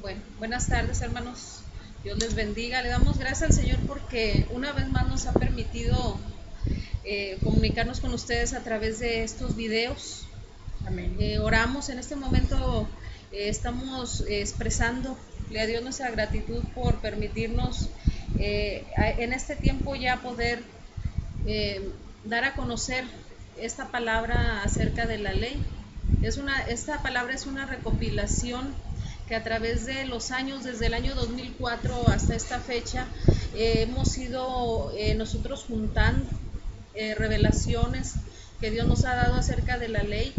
Bueno, buenas tardes, hermanos. Dios les bendiga. Le damos gracias al Señor porque una vez más nos ha permitido comunicarnos con ustedes a través de estos videos. Amén. Oramos en este momento, estamos expresándole a Dios nuestra gratitud por permitirnos en este tiempo ya poder dar a conocer esta palabra acerca de la ley. Esta palabra es una recopilación que a través de los años, desde el año 2004 hasta esta fecha, hemos ido nosotros juntando revelaciones que Dios nos ha dado acerca de la ley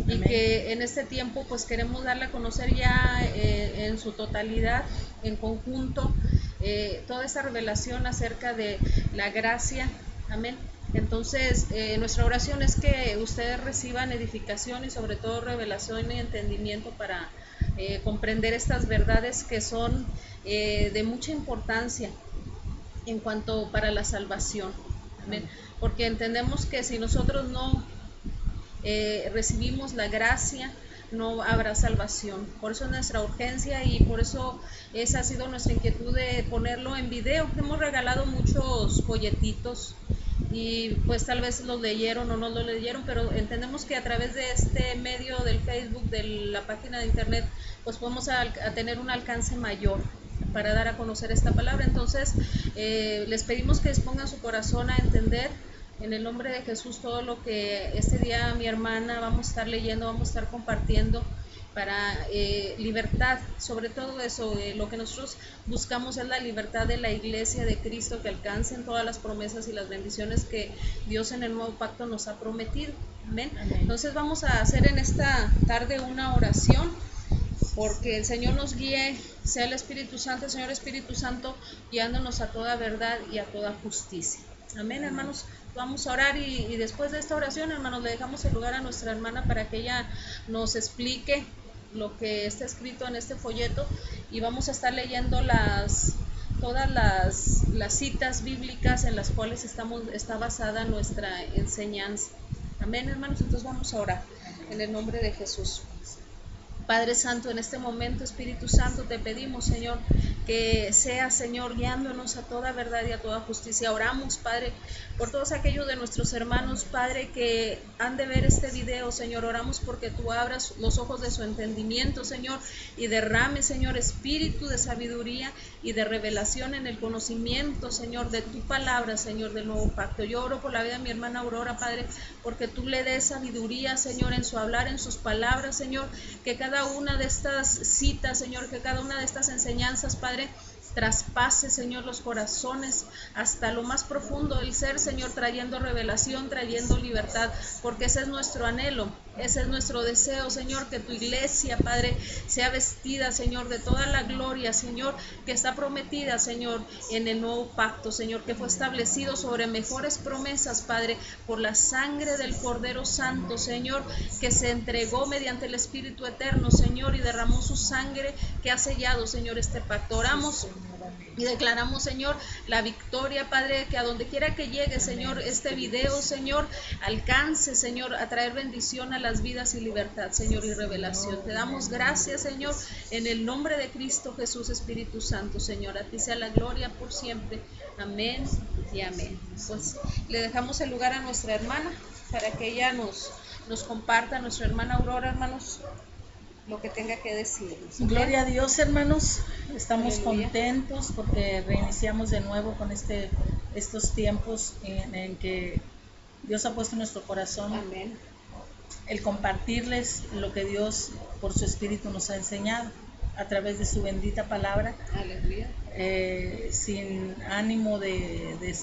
y Amén. que en este tiempo pues queremos darle a conocer ya en su totalidad, en conjunto, toda esta revelación acerca de la gracia. Amén. Entonces, nuestra oración es que ustedes reciban edificación y sobre todo revelación y entendimiento para comprender estas verdades que son de mucha importancia en cuanto para la salvación. Amén. Porque entendemos que si nosotros no recibimos la gracia, no habrá salvación. Por eso es nuestra urgencia y por eso esa ha sido nuestra inquietud de ponerlo en video. Hemos regalado muchos folletitos y pues tal vez los leyeron o no los leyeron, pero entendemos que a través de este medio del Facebook, de la página de internet, pues podemos a tener un alcance mayor para dar a conocer esta palabra. Entonces les pedimos que expongan su corazón a entender en el nombre de Jesús todo lo que este día mi hermana vamos a estar leyendo, vamos a estar compartiendo para libertad, sobre todo eso, lo que nosotros buscamos es la libertad de la iglesia de Cristo, que alcancen todas las promesas y las bendiciones que Dios en el nuevo pacto nos ha prometido. Amén. Amén. Entonces vamos a hacer en esta tarde una oración porque el Señor nos guíe, sea el Espíritu Santo, el Señor Espíritu Santo, guiándonos a toda verdad y a toda justicia. Amén, hermanos. Vamos a orar y después de esta oración, hermanos, le dejamos el lugar a nuestra hermana para que ella nos explique lo que está escrito en este folleto y vamos a estar leyendo todas las citas bíblicas en las cuales está basada nuestra enseñanza. Amén, hermanos. Entonces vamos a orar en el nombre de Jesús. Padre Santo, en este momento, Espíritu Santo, te pedimos, Señor, que sea, Señor, guiándonos a toda verdad y a toda justicia. Oramos, Padre, por todos aquellos de nuestros hermanos, Padre, que han de ver este video, Señor. Oramos porque tú abras los ojos de su entendimiento, Señor, y derrame, Señor, espíritu de sabiduría y de revelación en el conocimiento, Señor, de tu palabra, Señor, del nuevo pacto. Yo oro por la vida de mi hermana Aurora, Padre, porque tú le des sabiduría, Señor, en su hablar, en sus palabras, Señor, que cada una de estas citas, Señor, que cada una de estas enseñanzas, Padre, traspase, Señor, los corazones hasta lo más profundo del ser, Señor, trayendo revelación, trayendo libertad, porque ese es nuestro anhelo, ese es nuestro deseo, Señor, que tu iglesia, Padre, sea vestida, Señor, de toda la gloria, Señor, que está prometida, Señor, en el nuevo pacto, Señor, que fue establecido sobre mejores promesas, Padre, por la sangre del Cordero Santo, Señor, que se entregó mediante el Espíritu Eterno, Señor, y derramó su sangre que ha sellado, Señor, este pacto. Oramos y declaramos, Señor, la victoria, Padre, que a donde quiera que llegue, Señor, este video, Señor, alcance, Señor, a traer bendición a las vidas y libertad, Señor, y revelación. Te damos gracias, Señor, en el nombre de Cristo Jesús, Espíritu Santo, Señor. A ti sea la gloria por siempre. Amén y amén. Pues le dejamos el lugar a nuestra hermana para que ella nos comparta, nuestra hermana Aurora, hermanos, lo que tenga que decir. Gloria a Dios, hermanos. Estamos Aleluya. contentos porque reiniciamos de nuevo con estos tiempos en que Dios ha puesto en nuestro corazón. Amén. El compartirles lo que Dios por su Espíritu nos ha enseñado a través de su bendita palabra. Aleluya. Sin ánimo de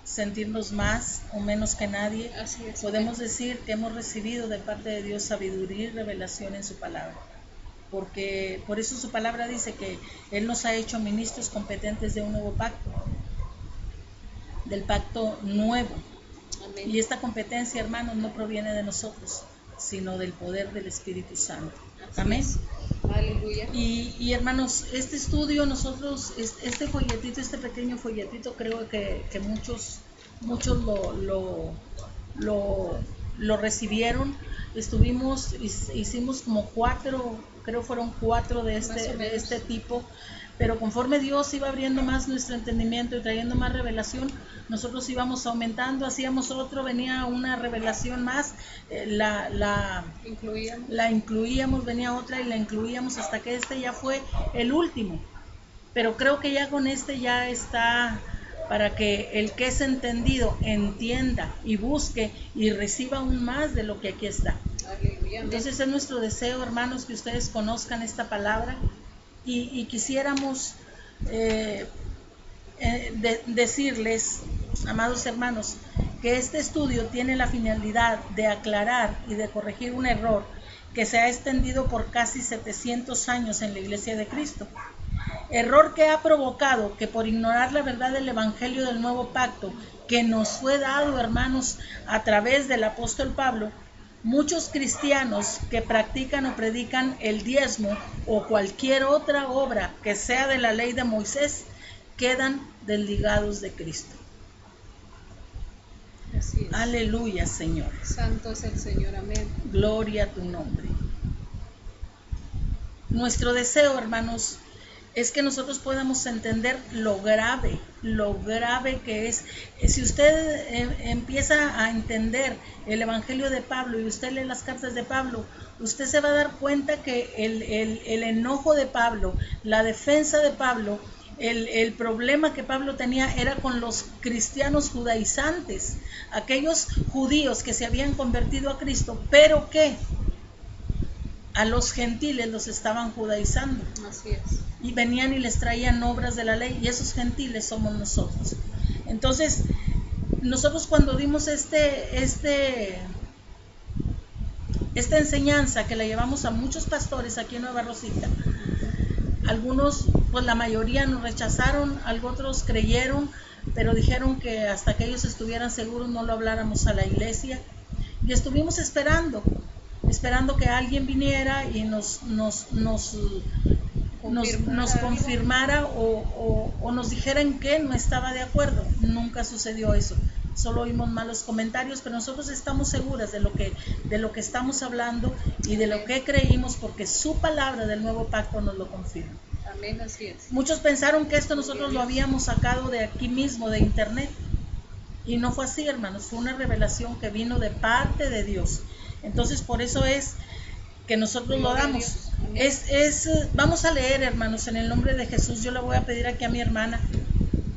sentirnos más o menos que nadie. Así es. Podemos decir que hemos recibido de parte de Dios sabiduría y revelación en su palabra, porque por eso su palabra dice que Él nos ha hecho ministros competentes de un nuevo pacto, del pacto nuevo. Amén. Y esta competencia, hermanos, no proviene de nosotros, sino del poder del Espíritu Santo. Así Amén. es. Aleluya. Y hermanos, este estudio, nosotros, este folletito, este pequeño folletito, creo que muchos lo recibieron. Hicimos como 4, creo fueron 4 de este tipo, pero conforme Dios iba abriendo más nuestro entendimiento y trayendo más revelación, nosotros íbamos aumentando, hacíamos otro, venía una revelación más, la incluíamos, venía otra y la incluíamos hasta que este ya fue el último. Pero creo que ya con este ya está para que el que es entendido entienda y busque y reciba aún más de lo que aquí está. Entonces es nuestro deseo, hermanos, que ustedes conozcan esta palabra y quisiéramos decirles, amados hermanos, que este estudio tiene la finalidad de aclarar y de corregir un error que se ha extendido por casi 700 años en la Iglesia de Cristo. Error que ha provocado que por ignorar la verdad del Evangelio del Nuevo Pacto que nos fue dado, hermanos, a través del apóstol Pablo, muchos cristianos que practican o predican el diezmo o cualquier otra obra que sea de la ley de Moisés quedan desligados de Cristo. Así es. Aleluya, Señor. Santo es el Señor, amén. Gloria a tu nombre. Nuestro deseo, hermanos, es que nosotros podamos entender lo grave que es. Si usted empieza a entender el Evangelio de Pablo y usted lee las cartas de Pablo, usted se va a dar cuenta que el enojo de Pablo, la defensa de Pablo, el problema que Pablo tenía era con los cristianos judaizantes, aquellos judíos que se habían convertido a Cristo, pero que a los gentiles los estaban judaizando. Así es. Y venían y les traían obras de la ley, y esos gentiles somos nosotros. Entonces, nosotros cuando dimos esta enseñanza que la llevamos a muchos pastores aquí en Nueva Rosita, algunos, pues la mayoría nos rechazaron, otros creyeron, pero dijeron que hasta que ellos estuvieran seguros no lo habláramos a la iglesia, y estuvimos esperando que alguien viniera y nos confirmara o nos dijera en qué no estaba de acuerdo. Nunca sucedió eso, solo oímos malos comentarios, pero nosotros estamos seguras de lo que estamos hablando y de lo que creímos, porque su palabra del nuevo pacto nos lo confirma. Amén, así es. Muchos pensaron que esto nosotros lo habíamos sacado de aquí mismo, de internet, y no fue así, hermanos. Fue una revelación que vino de parte de Dios. Entonces, por eso es que nosotros lo damos. Vamos a leer, hermanos, en el nombre de Jesús. Yo le voy a pedir aquí a mi hermana,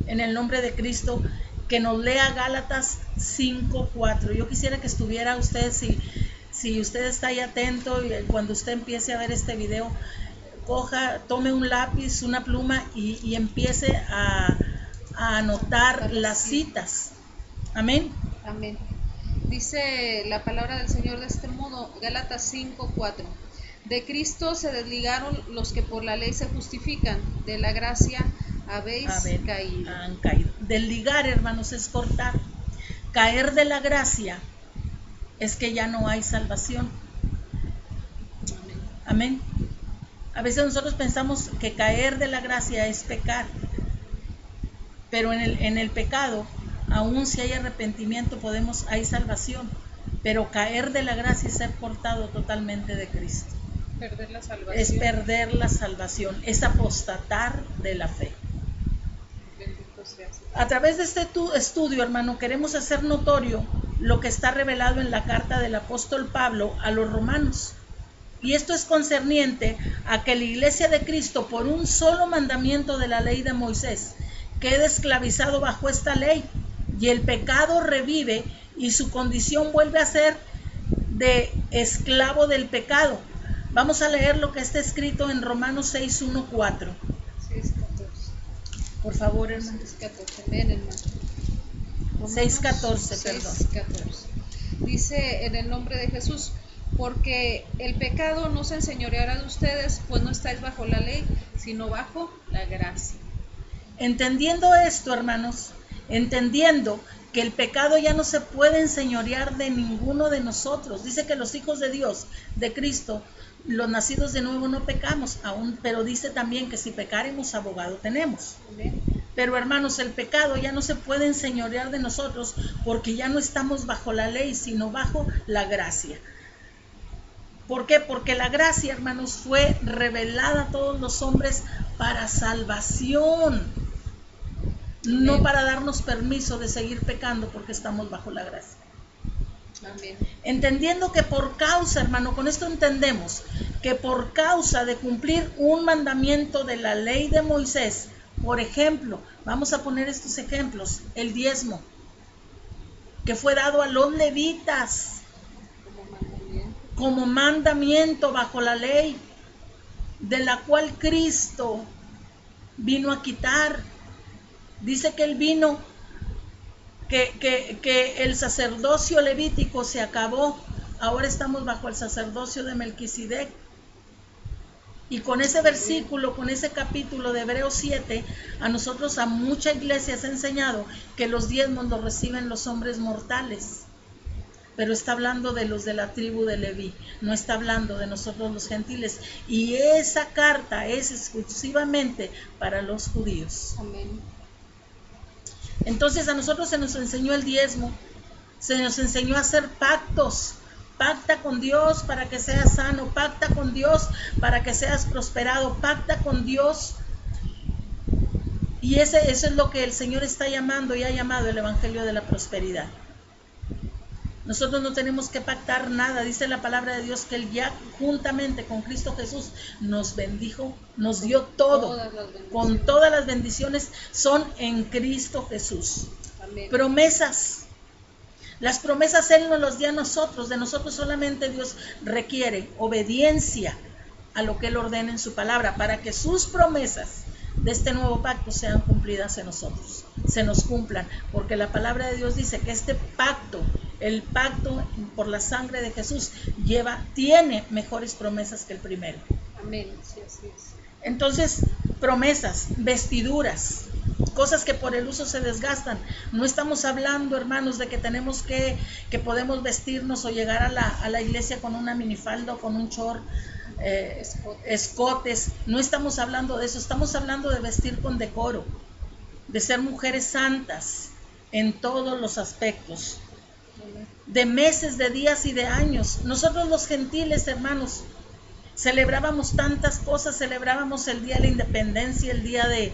en el nombre de Cristo, que nos lea Gálatas 5:4. Yo quisiera que estuviera usted, si usted está ahí atento, y cuando usted empiece a ver este video, tome un lápiz, una pluma y empiece a anotar las citas. Amén. Amén. Dice la palabra del Señor de este modo, Gálatas 5:4. De Cristo se desligaron los que por la ley se justifican, de la gracia habéis caído. Han caído. Desligar, hermanos, es cortar. Caer de la gracia es que ya no hay salvación. Amén. A veces nosotros pensamos que caer de la gracia es pecar, pero en el pecado, aún si hay arrepentimiento, hay salvación, pero caer de la gracia es ser cortado totalmente de Cristo. Perder la salvación. Es perder la salvación, es apostatar de la fe. A través de este estudio, hermano, queremos hacer notorio lo que está revelado en la carta del apóstol Pablo a los romanos. Y esto es concerniente a que la iglesia de Cristo, por un solo mandamiento de la ley de Moisés, quede esclavizado bajo esta ley, y el pecado revive y su condición vuelve a ser de esclavo del pecado. Vamos a leer lo que está escrito en Romanos 6:1-4. 6:14. Por favor, hermano. 6:14. Ven, hermano. 6:14, perdón. 6:14. Dice, en el nombre de Jesús, porque el pecado no se enseñoreará de ustedes, pues no estáis bajo la ley, sino bajo la gracia. Entendiendo esto, hermanos, entendiendo que el pecado ya no se puede enseñorear de ninguno de nosotros. Dice que los hijos de Dios, de Cristo, los nacidos de nuevo no pecamos aún, pero dice también que si pecáremos, abogado tenemos. Amén. Pero hermanos, el pecado ya no se puede enseñorear de nosotros porque ya no estamos bajo la ley, sino bajo la gracia. ¿Por qué? Porque la gracia, hermanos, fue revelada a todos los hombres para salvación, no para darnos permiso de seguir pecando porque estamos bajo la gracia. Amén. Entendiendo que por causa, hermano, con esto entendemos que por causa de cumplir un mandamiento de la ley de Moisés, por ejemplo, vamos a poner estos ejemplos, el diezmo, que fue dado a los levitas como mandamiento bajo la ley, de la cual Cristo vino a quitar. Dice que él vino, que el sacerdocio levítico se acabó, ahora estamos bajo el sacerdocio de Melquisedec. Y con ese versículo, con ese capítulo de Hebreos 7, a nosotros, a mucha iglesia se ha enseñado que los diezmos los reciben los hombres mortales. Pero está hablando de los de la tribu de Leví, no está hablando de nosotros los gentiles. Y esa carta es exclusivamente para los judíos. Amén. Entonces a nosotros se nos enseñó el diezmo, se nos enseñó a hacer pactos. Pacta con Dios para que seas sano, pacta con Dios para que seas prosperado, pacta con Dios. Y eso es lo que el Señor está llamando y ha llamado el Evangelio de la prosperidad. Nosotros no tenemos que pactar nada. Dice la palabra de Dios que Él ya juntamente con Cristo Jesús nos bendijo, nos dio todo. Con todas las bendiciones son en Cristo Jesús. Amén. Promesas. Las promesas Él nos las dio a nosotros. De nosotros solamente Dios requiere obediencia a lo que Él ordena en su palabra para que sus promesas de este nuevo pacto sean cumplidas en nosotros, se nos cumplan, porque la palabra de Dios dice que este pacto, el pacto por la sangre de Jesús, tiene mejores promesas que el primero. Amén, sí, así es. Entonces, promesas, vestiduras, cosas que por el uso se desgastan. No estamos hablando, hermanos, de que tenemos que podemos vestirnos o llegar a la iglesia con una minifalda o con un short, escotes. No estamos hablando de eso, estamos hablando de vestir con decoro, de ser mujeres santas en todos los aspectos, de meses, de días y de años. Nosotros los gentiles, hermanos, celebrábamos tantas cosas, celebrábamos el día de la independencia, el día de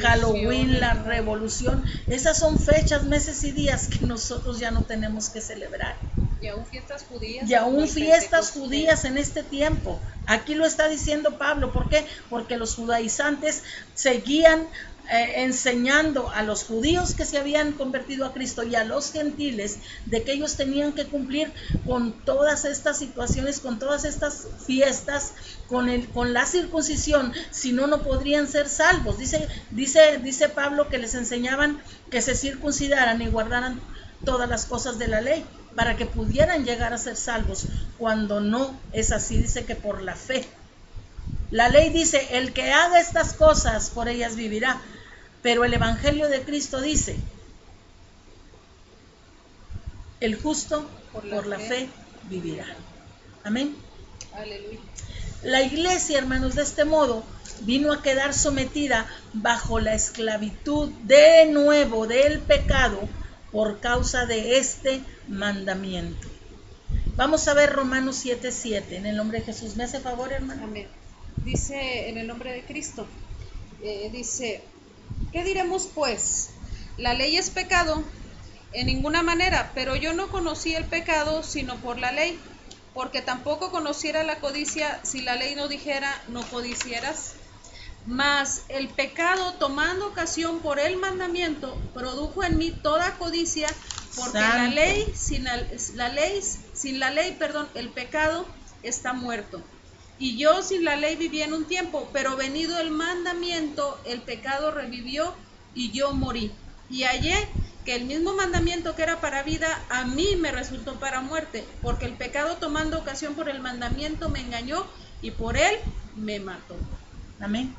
Halloween, la revolución. Esas son fechas, meses y días que nosotros ya no tenemos que celebrar. Y aún fiestas judías. Y aún fiestas judías en este tiempo. Aquí lo está diciendo Pablo. ¿Por qué? Porque los judaizantes seguían enseñando a los judíos que se habían convertido a Cristo y a los gentiles de que ellos tenían que cumplir con todas estas situaciones, con todas estas fiestas, con la circuncisión, si no, no podrían ser salvos. Dice Pablo que les enseñaban que se circuncidaran y guardaran todas las cosas de la ley para que pudieran llegar a ser salvos, cuando no es así. Dice que por la fe. La ley dice, el que haga estas cosas, por ellas vivirá. Pero el Evangelio de Cristo dice, el justo por la fe vivirá. Amén. Aleluya. La iglesia, hermanos, de este modo, vino a quedar sometida bajo la esclavitud de nuevo del pecado por causa de este mandamiento. Vamos a ver Romanos 7:7, en el nombre de Jesús. ¿Me hace favor, hermano? Amén. Dice en el nombre de Cristo, dice, ¿qué diremos pues? ¿La ley es pecado? En ninguna manera, pero yo no conocí el pecado sino por la ley, porque tampoco conociera la codicia si la ley no dijera, no codiciarás. Mas el pecado, tomando ocasión por el mandamiento, produjo en mí toda codicia, porque sin la ley, el pecado está muerto. Y yo sin la ley viví en un tiempo, pero venido el mandamiento, el pecado revivió y yo morí. Y hallé que el mismo mandamiento que era para vida, a mí me resultó para muerte, porque el pecado, tomando ocasión por el mandamiento, me engañó y por él me mató. Amén.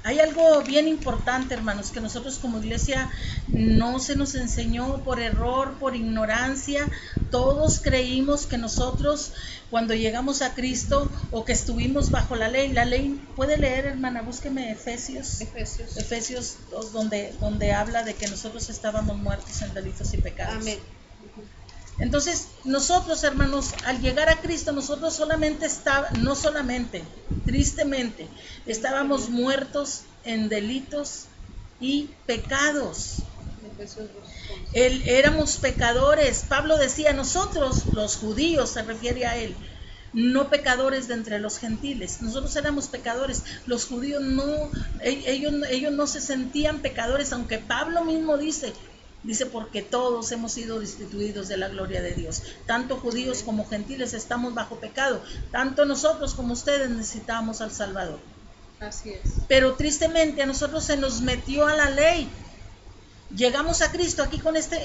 Hay algo bien importante, hermanos, que nosotros como iglesia no se nos enseñó por error, por ignorancia. Todos creímos que nosotros cuando llegamos a Cristo o que estuvimos bajo la ley, puede leer, hermana, búsqueme Efesios 2, donde habla de que nosotros estábamos muertos en delitos y pecados. Amén. Entonces, nosotros, hermanos, al llegar a Cristo, nosotros tristemente, estábamos muertos en delitos y pecados. Éramos pecadores. Pablo decía, nosotros, los judíos, se refiere a él, no pecadores de entre los gentiles. Nosotros éramos pecadores. Los judíos ellos no se sentían pecadores, aunque Pablo mismo dice, porque todos hemos sido destituidos de la gloria de Dios. Tanto judíos como gentiles estamos bajo pecado. Tanto nosotros como ustedes necesitamos al Salvador. Así es. Pero tristemente a nosotros se nos metió a la ley. Llegamos a Cristo aquí con este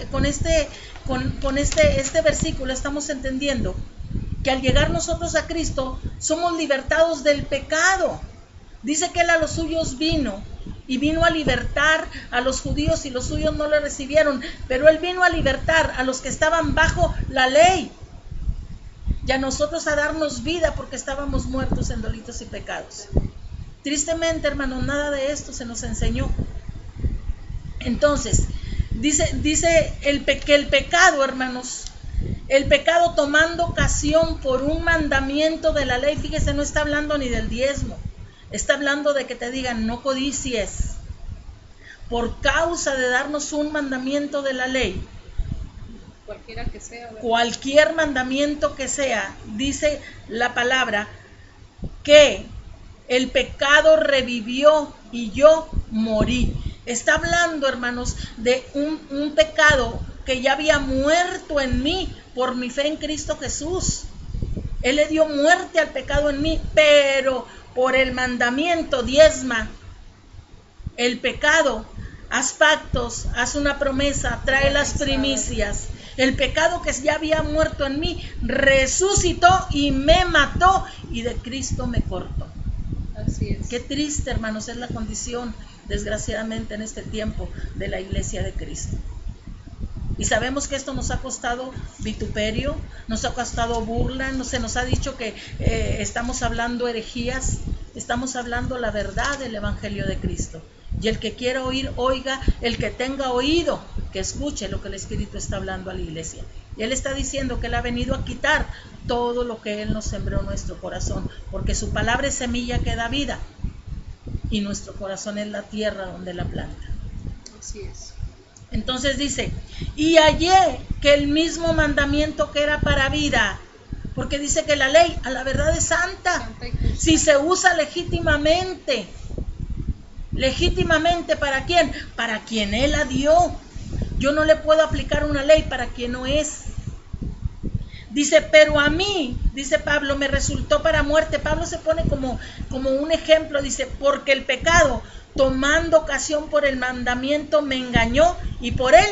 versículo. Estamos entendiendo que al llegar nosotros a Cristo somos libertados del pecado. Dice que Él a los suyos vino. Y vino a libertar a los judíos y los suyos no le recibieron. Pero Él vino a libertar a los que estaban bajo la ley. Y a nosotros a darnos vida porque estábamos muertos en delitos y pecados. Tristemente, hermanos, nada de esto se nos enseñó. Entonces, dice que el pecado, hermanos, el pecado tomando ocasión por un mandamiento de la ley, fíjese, no está hablando ni del diezmo. Está hablando de que te digan, no codicies. Por causa de darnos un mandamiento de la ley. Cualquiera que sea. ¿verdad? Cualquier mandamiento que sea, dice la palabra, que el pecado revivió y yo morí. Está hablando, hermanos, de un pecado que ya había muerto en mí por mi fe en Cristo Jesús. Él le dio muerte al pecado en mí, pero por el mandamiento diezma el pecado, haz pactos, haz una promesa, trae las primicias. El pecado que ya había muerto en mí resucitó y me mató y de Cristo me cortó. Así es. Qué triste, hermanos, es la condición, desgraciadamente, en este tiempo de la iglesia de Cristo. Y sabemos que esto nos ha costado vituperio, nos ha costado burla, se nos ha dicho que estamos hablando herejías, estamos hablando la verdad del Evangelio de Cristo. Y el que quiera oír, oiga, el que tenga oído, que escuche lo que el Espíritu está hablando a la iglesia. Y Él está diciendo que Él ha venido a quitar todo lo que Él nos sembró en nuestro corazón, porque su palabra es semilla que da vida, y nuestro corazón es la tierra donde la planta. Así es. Entonces dice, y hallé que el mismo mandamiento que era para vida, porque dice que la ley a la verdad es santa, si se usa legítimamente. ¿Legítimamente para quién? Para quien Él la dio. Yo no le puedo aplicar una ley para quien no es. Dice, pero a mí, dice Pablo, me resultó para muerte. Pablo se pone como un ejemplo, dice, porque el pecado, tomando ocasión por el mandamiento, me engañó y por él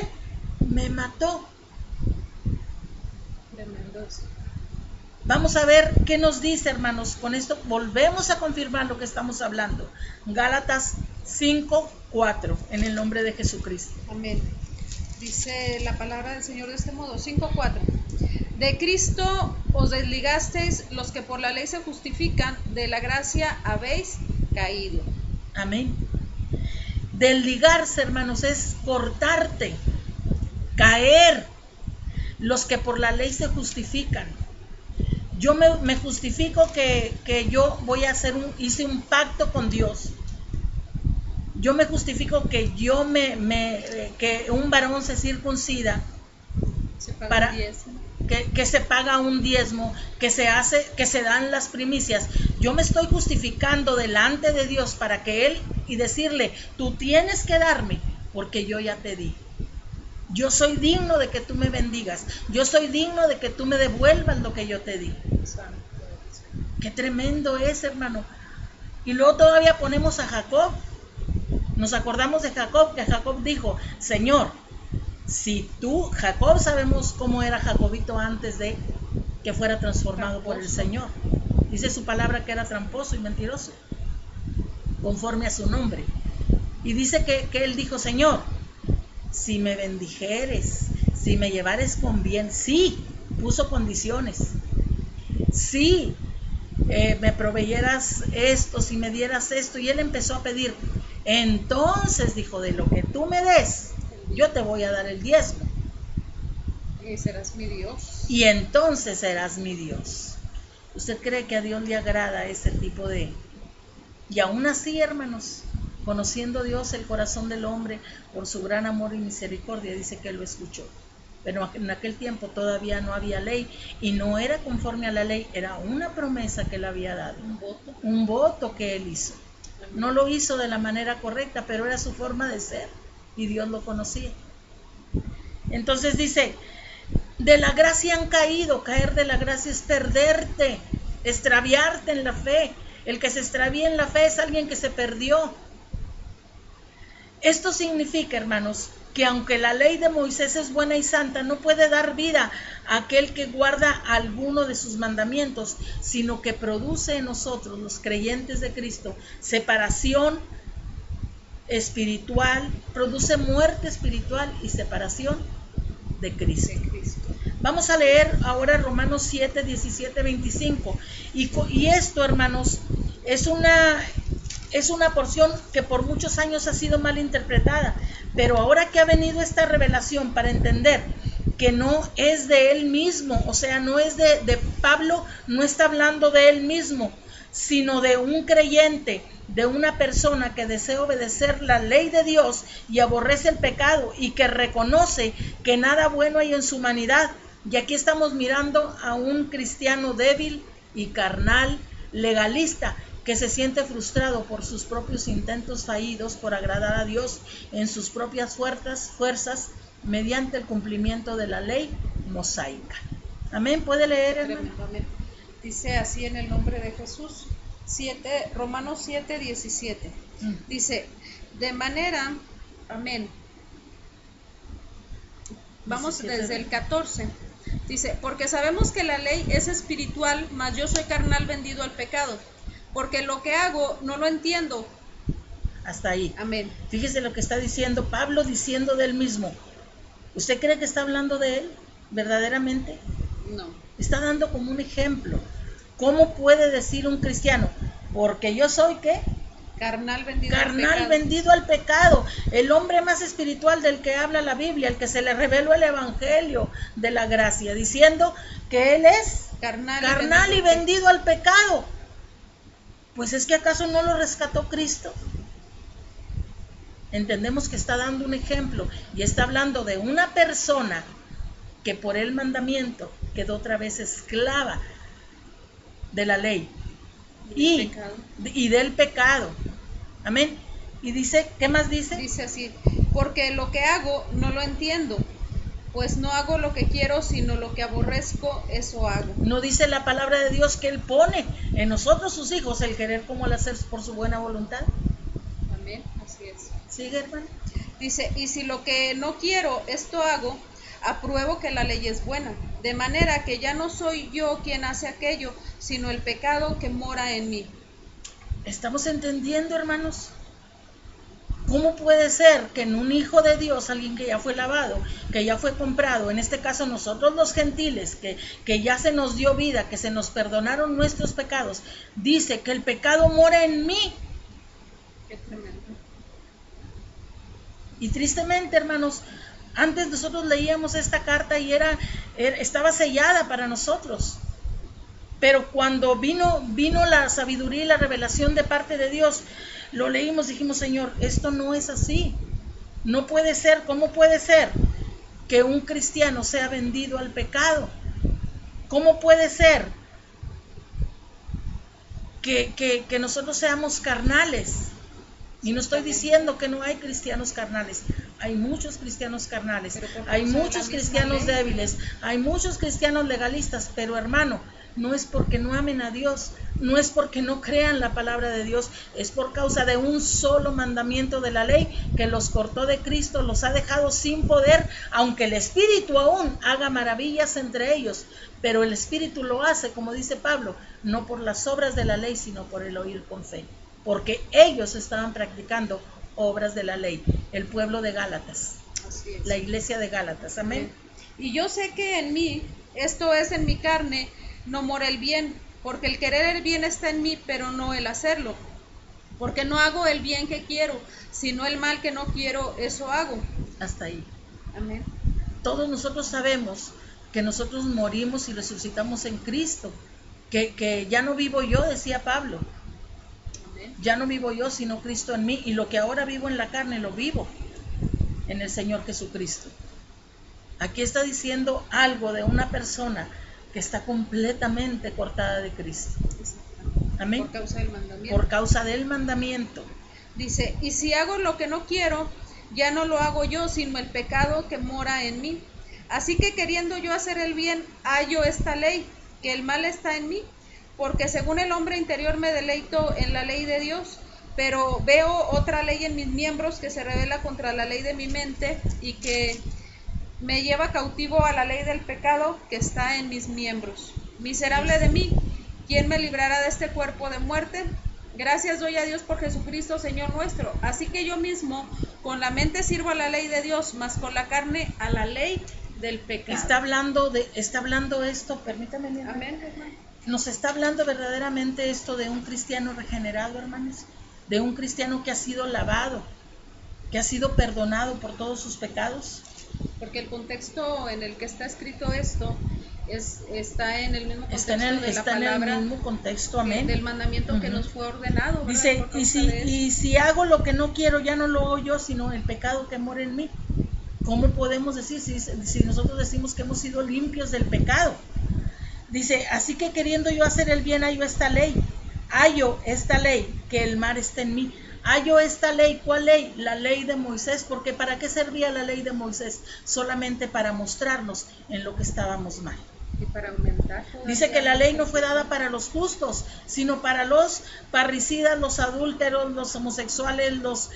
me mató. Tremendos. Vamos a ver qué nos dice, hermanos. Con esto volvemos a confirmar lo que estamos hablando. Gálatas 5:4, en el nombre de Jesucristo. Amén. Dice la palabra del Señor de este modo, 5:4. De Cristo os desligasteis los que por la ley se justifican, de la gracia habéis caído. Amén. Desligarse, hermanos, es cortarte, caer. Los que por la ley se justifican. Yo me justifico que yo voy a hice un pacto con Dios. Yo me justifico que que un varón se circuncida para que se paga un diezmo, que se dan las primicias. Yo me estoy justificando delante de Dios para que Él y decirle, tú tienes que darme porque yo ya te di. Yo soy digno de que tú me bendigas. Yo soy digno de que tú me devuelvas lo que yo te di. Qué tremendo es, hermano. Y luego todavía ponemos a Jacob. Nos acordamos de Jacob, que Jacob dijo, Señor, si tú, Jacob, sabemos cómo era Jacobito antes de que fuera transformado por el Señor. Dice su palabra que era tramposo y mentiroso. conforme a su nombre. Y dice que él dijo, Señor, si me bendijeres, si me llevares con bien, sí, puso condiciones, sí, me proveyeras esto, si me dieras esto. Y él empezó a pedir. Entonces dijo, de lo que tú me des, yo te voy a dar el diezmo. Y serás mi Dios. Y entonces serás mi Dios. ¿Usted cree que a Dios le agrada ese tipo de...? Y aún así, hermanos, conociendo Dios el corazón del hombre por su gran amor y misericordia, dice que lo escuchó. Pero en aquel tiempo todavía no había ley y no era conforme a la ley, era una promesa que él había dado, un voto que él hizo. No lo hizo de la manera correcta, pero era su forma de ser y Dios lo conocía. Entonces dice, de la gracia han caído. Caer de la gracia es perderte, extraviarte en la fe. El que se extravía en la fe es alguien que se perdió. Esto significa, hermanos, que aunque la ley de Moisés es buena y santa, no puede dar vida a aquel que guarda alguno de sus mandamientos, sino que produce en nosotros, los creyentes de Cristo, separación espiritual, produce muerte espiritual y separación de Cristo. Vamos a leer ahora Romanos 7, 17, 25. Y esto, hermanos, es una porción que por muchos años ha sido mal interpretada, pero ahora que ha venido esta revelación para entender que no es de él mismo, o sea, no es de Pablo, no está hablando de él mismo, sino de un creyente, de una persona que desea obedecer la ley de Dios y aborrece el pecado y que reconoce que nada bueno hay en su humanidad. Y aquí estamos mirando a un cristiano débil y carnal, legalista, que se siente frustrado por sus propios intentos fallidos por agradar a Dios en sus propias fuerzas mediante el cumplimiento de la ley mosaica. Amén. ¿Puede leer, hermano? Amén. Dice así en el nombre de Jesús. Romanos 7, 17. Dice, de manera, amén. Vamos 17. Desde el 14. Dice, porque sabemos que la ley es espiritual, mas yo soy carnal vendido al pecado. Porque lo que hago no lo entiendo. Hasta ahí. Amén. Fíjese lo que está diciendo Pablo, diciendo de él mismo. ¿Usted cree que está hablando de él verdaderamente? No. Está dando como un ejemplo. ¿Cómo puede decir un cristiano? Porque yo soy, ¿qué? Carnal vendido al pecado. Carnal vendido al pecado. El hombre más espiritual del que habla la Biblia, el que se le reveló el evangelio de la gracia, diciendo que él es carnal y vendido al pecado. Pues es que ¿acaso no lo rescató Cristo? Entendemos que está dando un ejemplo y está hablando de una persona que por el mandamiento quedó otra vez esclava de la ley y del pecado. Amén. Y dice, ¿qué más dice? Dice así, porque lo que hago no lo entiendo, pues no hago lo que quiero, sino lo que aborrezco, eso hago. No dice la palabra de Dios que Él pone en nosotros, sus hijos, el querer como el hacer por su buena voluntad. Amén, así es. ¿Sigue, hermano? Dice, y si lo que no quiero, esto hago, apruebo que la ley es buena, de manera que ya no soy yo quien hace aquello, sino el pecado que mora en mí. ¿Estamos entendiendo, hermanos? ¿Cómo puede ser que en un hijo de Dios, alguien que ya fue lavado, que ya fue comprado, en este caso nosotros los gentiles, que ya se nos dio vida, que se nos perdonaron nuestros pecados, dice que el pecado mora en mí? Qué tremendo. Y tristemente, hermanos, antes nosotros leíamos esta carta y estaba sellada para nosotros. Pero cuando vino la sabiduría y la revelación de parte de Dios, lo leímos, dijimos, Señor, esto no es así. No puede ser. ¿Cómo puede ser que un cristiano sea vendido al pecado? ¿Cómo puede ser que nosotros seamos carnales? Y no estoy diciendo que no hay cristianos carnales. Hay muchos cristianos carnales, hay muchos cristianos débiles, hay muchos cristianos legalistas, pero hermano, no es porque no amen a Dios, no es porque no crean la palabra de Dios, es por causa de un solo mandamiento de la ley que los cortó de Cristo, los ha dejado sin poder, aunque el Espíritu aún haga maravillas entre ellos, pero el Espíritu lo hace, como dice Pablo, no por las obras de la ley, sino por el oír con fe. porque ellos estaban practicando obras de la ley, el pueblo de Gálatas, Así es. la iglesia de Gálatas, amén. Y yo sé que en mí, esto es en mi carne, no mora el bien, porque el querer el bien está en mí, pero no el hacerlo. Porque no hago el bien que quiero, sino el mal que no quiero, eso hago. Hasta ahí. Amén. Todos nosotros sabemos que nosotros morimos y resucitamos en Cristo, que ya no vivo yo, decía Pablo, Amén. ya no vivo yo, sino Cristo en mí, y lo que ahora vivo en la carne, lo vivo en el Señor Jesucristo. Aquí está diciendo algo de una persona que está completamente cortada de Cristo. Amén. Por causa del mandamiento. Por causa del mandamiento. Dice, y si hago lo que no quiero, ya no lo hago yo, sino el pecado que mora en mí. Así que queriendo yo hacer el bien, hallo esta ley, que el mal está en mí, porque según el hombre interior me deleito en la ley de Dios, pero veo otra ley en mis miembros que se revela contra la ley de mi mente y que me lleva cautivo a la ley del pecado que está en mis miembros. Miserable de mí, ¿quién me librará de este cuerpo de muerte? Gracias doy a Dios por Jesucristo, Señor nuestro. Así que yo mismo con la mente sirvo a la ley de Dios, mas con la carne a la ley del pecado. Está hablando esto, permítame, mi hermano. Amén, hermano. Nos está hablando verdaderamente esto de un cristiano regenerado, hermanos, de un cristiano que ha sido lavado, que ha sido perdonado por todos sus pecados. Porque el contexto en el que está escrito esto está en el mismo contexto Está en palabra, el mismo contexto, amén. Del mandamiento que nos fue ordenado. Dice, y si hago lo que no quiero, ya no lo hago yo, sino el pecado que mora en mí. ¿Cómo podemos decir si nosotros decimos que hemos sido limpios del pecado? Dice, así que queriendo yo hacer el bien, hallo esta ley, que el mal está en mí. Hallo esta ley, ¿cuál ley? La ley de Moisés, porque ¿para qué servía la ley de Moisés? Solamente para mostrarnos en lo que estábamos mal. Y para aumentar. Dice que la ley no fue dada para los justos, sino para los parricidas, los adúlteros, los homosexuales, los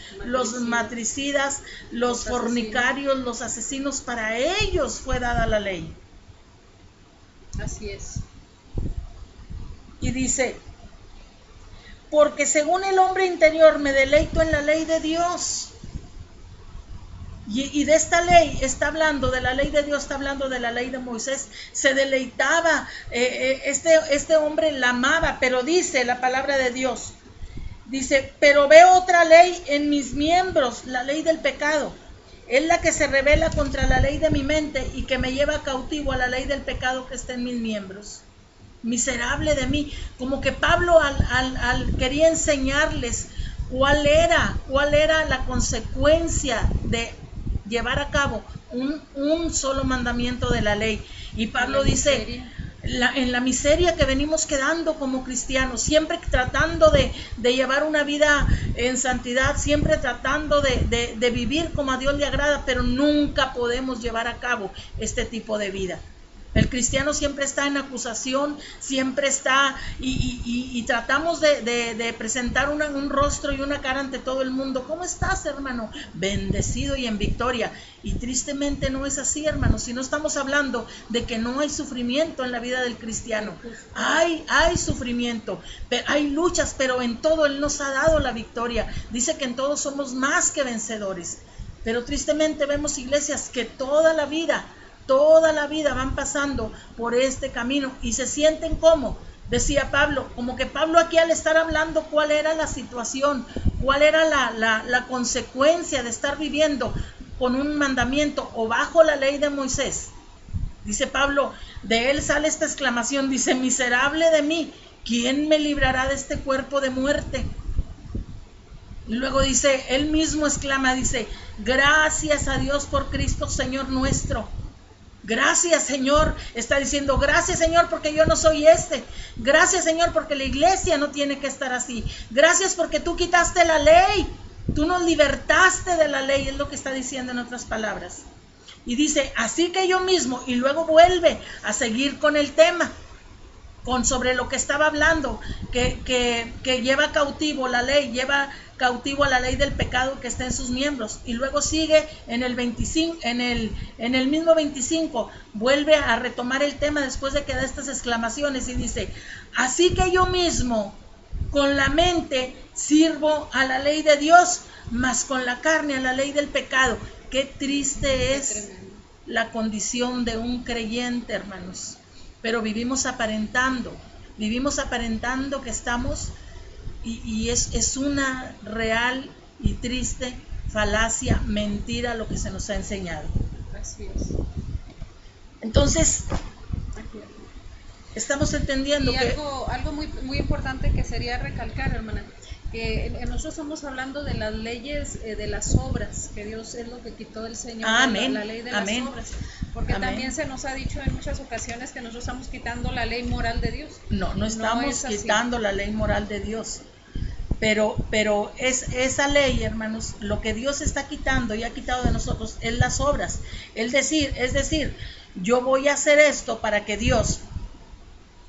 matricidas, los fornicarios, los asesinos. Para ellos fue dada la ley. Así es. Y dice, porque según el hombre interior me deleito en la ley de Dios. Y de esta ley está hablando, de la ley de Dios, está hablando de la ley de Moisés. Se deleitaba, este hombre la amaba, pero dice la palabra de Dios, dice, pero veo otra ley en mis miembros, la ley del pecado. Es la que se revela contra la ley de mi mente y que me lleva cautivo a la ley del pecado que está en mis miembros. Miserable de mí. Como que Pablo quería enseñarles cuál era la consecuencia de llevar a cabo un solo mandamiento de la ley. Y Pablo dice, en la miseria que venimos quedando como cristianos, siempre tratando de llevar una vida en santidad, siempre tratando de vivir como a Dios le agrada, pero nunca podemos llevar a cabo este tipo de vida. El cristiano siempre está en acusación, siempre está y tratamos de presentar un rostro y una cara ante todo el mundo. ¿Cómo estás, hermano? Bendecido y en victoria. Y tristemente no es así, hermano. Si no estamos hablando de que no hay sufrimiento en la vida del cristiano. Hay sufrimiento, hay luchas, pero en todo Él nos ha dado la victoria. Dice que en todo somos más que vencedores. Pero tristemente vemos iglesias que toda la vida van pasando por este camino y se sienten como, decía Pablo, como que Pablo aquí al estar hablando cuál era la situación, cuál era la consecuencia de estar viviendo con un mandamiento o bajo la ley de Moisés. Dice Pablo, de él sale esta exclamación, dice, miserable de mí, ¿quién me librará de este cuerpo de muerte? Y luego dice, él mismo exclama, dice, gracias a Dios por Cristo Señor nuestro. Gracias, Señor. Está diciendo, gracias, Señor, porque yo no soy Gracias, Señor, porque la iglesia no tiene que estar así. Gracias porque tú quitaste la ley. Tú nos libertaste de la ley, es lo que está diciendo en otras palabras. Y dice, así que yo mismo, y luego vuelve a seguir con el tema, sobre lo que estaba hablando, que lleva cautivo la ley, lleva cautivo a la ley del pecado que está en sus miembros. Y luego sigue en el 25, en el mismo 25, vuelve a retomar el tema después de que da estas exclamaciones y dice, así que yo mismo, Con la mente sirvo a la ley de Dios, mas con la carne a la ley del pecado. Qué triste es la condición de un creyente, hermanos. Pero vivimos aparentando que estamos, y es una real y triste falacia, mentira lo que se nos ha enseñado. Así es. Entonces, estamos entendiendo y que algo muy, muy importante que sería recalcar, hermana, que nosotros estamos hablando de las leyes de las obras, que Dios es lo que quitó del Señor, amén, la ley de amén, las obras, porque amén. También se nos ha dicho en muchas ocasiones que nosotros estamos quitando la ley moral de Dios. No estamos quitando la ley moral de Dios, pero esa ley, hermanos, lo que Dios está quitando y ha quitado de nosotros es las obras. Es decir, yo voy a hacer esto para que Dios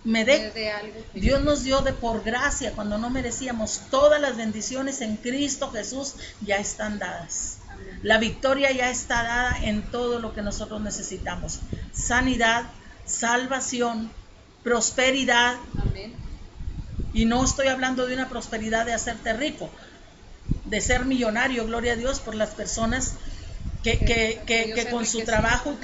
me dé algo. Dios nos dio por gracia, cuando no merecíamos. Todas las bendiciones en Cristo Jesús ya están dadas. Amén. La victoria ya está dada en todo lo que nosotros necesitamos. Sanidad, salvación, prosperidad. Amén. Y no estoy hablando de una prosperidad de hacerte rico, de ser millonario, gloria a Dios por las personas que con su trabajo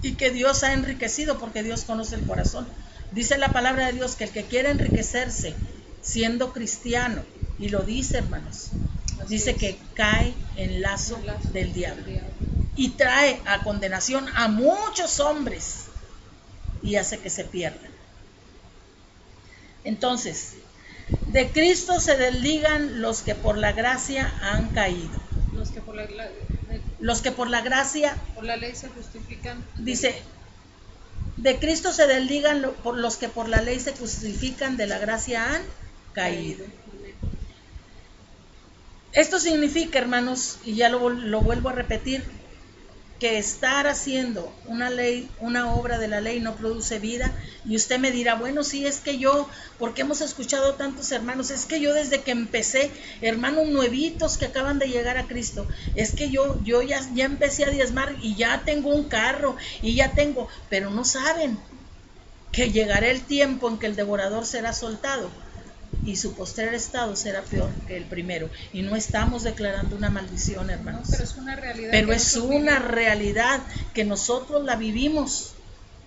y que Dios ha enriquecido, porque Dios conoce el corazón. Dice la palabra de Dios que el que quiere enriquecerse siendo cristiano, y lo dice, hermanos, dice que cae en lazo del diablo y trae a condenación a muchos hombres y hace que se pierdan. Entonces, de Cristo se desligan los que por la gracia han caído. Los que por la gracia, por la ley se justifican. Dice, de Cristo se desligan los que por la ley se justifican, de la gracia han caído. Esto significa, hermanos, y ya lo vuelvo a repetir, que estar haciendo una ley, una obra de la ley no produce vida. Y usted me dirá, bueno, sí, es que yo, porque hemos escuchado tantos hermanos, es que yo desde que empecé, hermanos nuevitos que acaban de llegar a Cristo, es que yo ya empecé a diezmar y ya tengo un carro y ya tengo, pero no saben que llegará el tiempo en que el devorador será soltado y su postrer estado será peor que el primero. Y no estamos declarando una maldición, hermanos. No, pero es una realidad. Pero es una realidad que nosotros la vivimos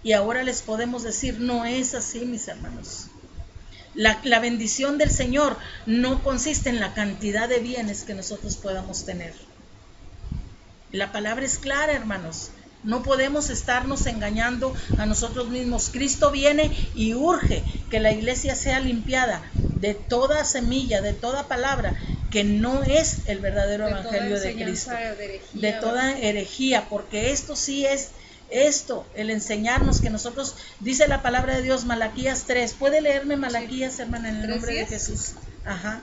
y ahora les podemos decir, no es así, mis hermanos. La bendición del Señor no consiste en la cantidad de bienes que nosotros podamos tener. La palabra es clara, hermanos. No podemos estarnos engañando a nosotros mismos. Cristo viene y urge que la iglesia sea limpiada de toda semilla, de toda palabra que no es el verdadero evangelio de Cristo, de toda herejía, porque esto sí es el enseñarnos que nosotros, dice la palabra de Dios, Malaquías 3. ¿Puede leerme Malaquías, hermana, en el nombre de Jesús? Ajá.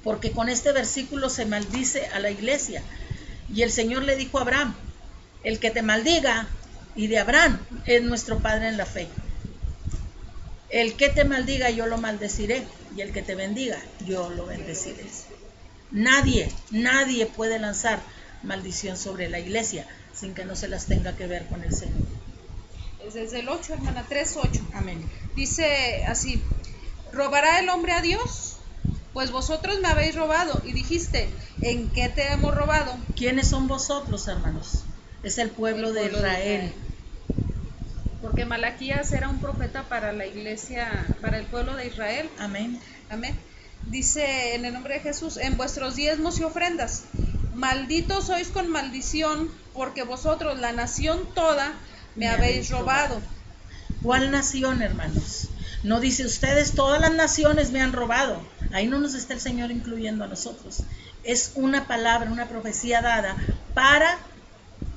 Porque con este versículo se maldice a la iglesia. Y el Señor le dijo a Abraham, el que te maldiga, y de Abraham es nuestro Padre en la fe. El que te maldiga, yo lo maldeciré, y el que te bendiga, yo lo bendeciré. Nadie puede lanzar maldición sobre la iglesia sin que no se las tenga que ver con el Señor. Es desde el 8, hermana, 3:8. Amén. Dice así, ¿robará el hombre a Dios? Pues vosotros me habéis robado. Y dijiste, ¿en qué te hemos robado? ¿Quiénes son vosotros, hermanos? Es el pueblo de Israel. Porque Malaquías era un profeta para la iglesia, para el pueblo de Israel. Amén. Amén. Dice en el nombre de Jesús, en vuestros diezmos y ofrendas, malditos sois con maldición, porque vosotros, la nación toda, me habéis robado. ¿Cuál nación, hermanos? No dice ustedes, todas las naciones me han robado. Ahí no nos está el Señor incluyendo a nosotros. Es una palabra, una profecía dada para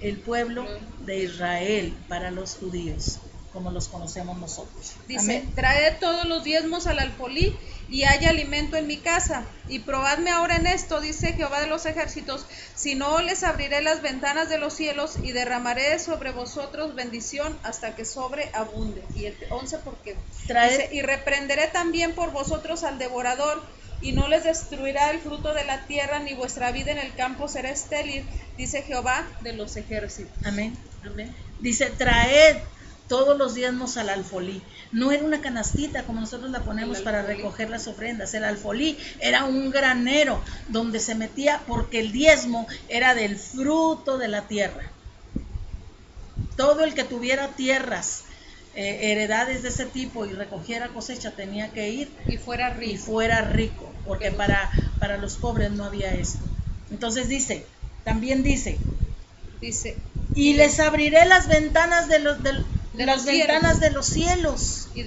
el pueblo de Israel, para los judíos, como los conocemos nosotros. Dice, amén. Traed todos los diezmos al alfolí y haya alimento en mi casa. Y probadme ahora en esto, dice Jehová de los ejércitos, si no les abriré las ventanas de los cielos y derramaré sobre vosotros bendición hasta que sobreabunde. Y el 11 porque dice, y reprenderé también por vosotros al devorador, y no les destruirá el fruto de la tierra, ni vuestra vida en el campo será estéril, dice Jehová de los ejércitos. Amén. Amén. Dice, traed todos los diezmos al alfolí. No era una canastita como nosotros la ponemos para recoger las ofrendas. El alfolí era un granero donde se metía, porque el diezmo era del fruto de la tierra. Todo el que tuviera tierras, heredades de ese tipo y recogiera cosecha tenía que ir y fuera rico, porque para los pobres no había esto. Entonces también dice, y les abriré las ventanas de los cielos y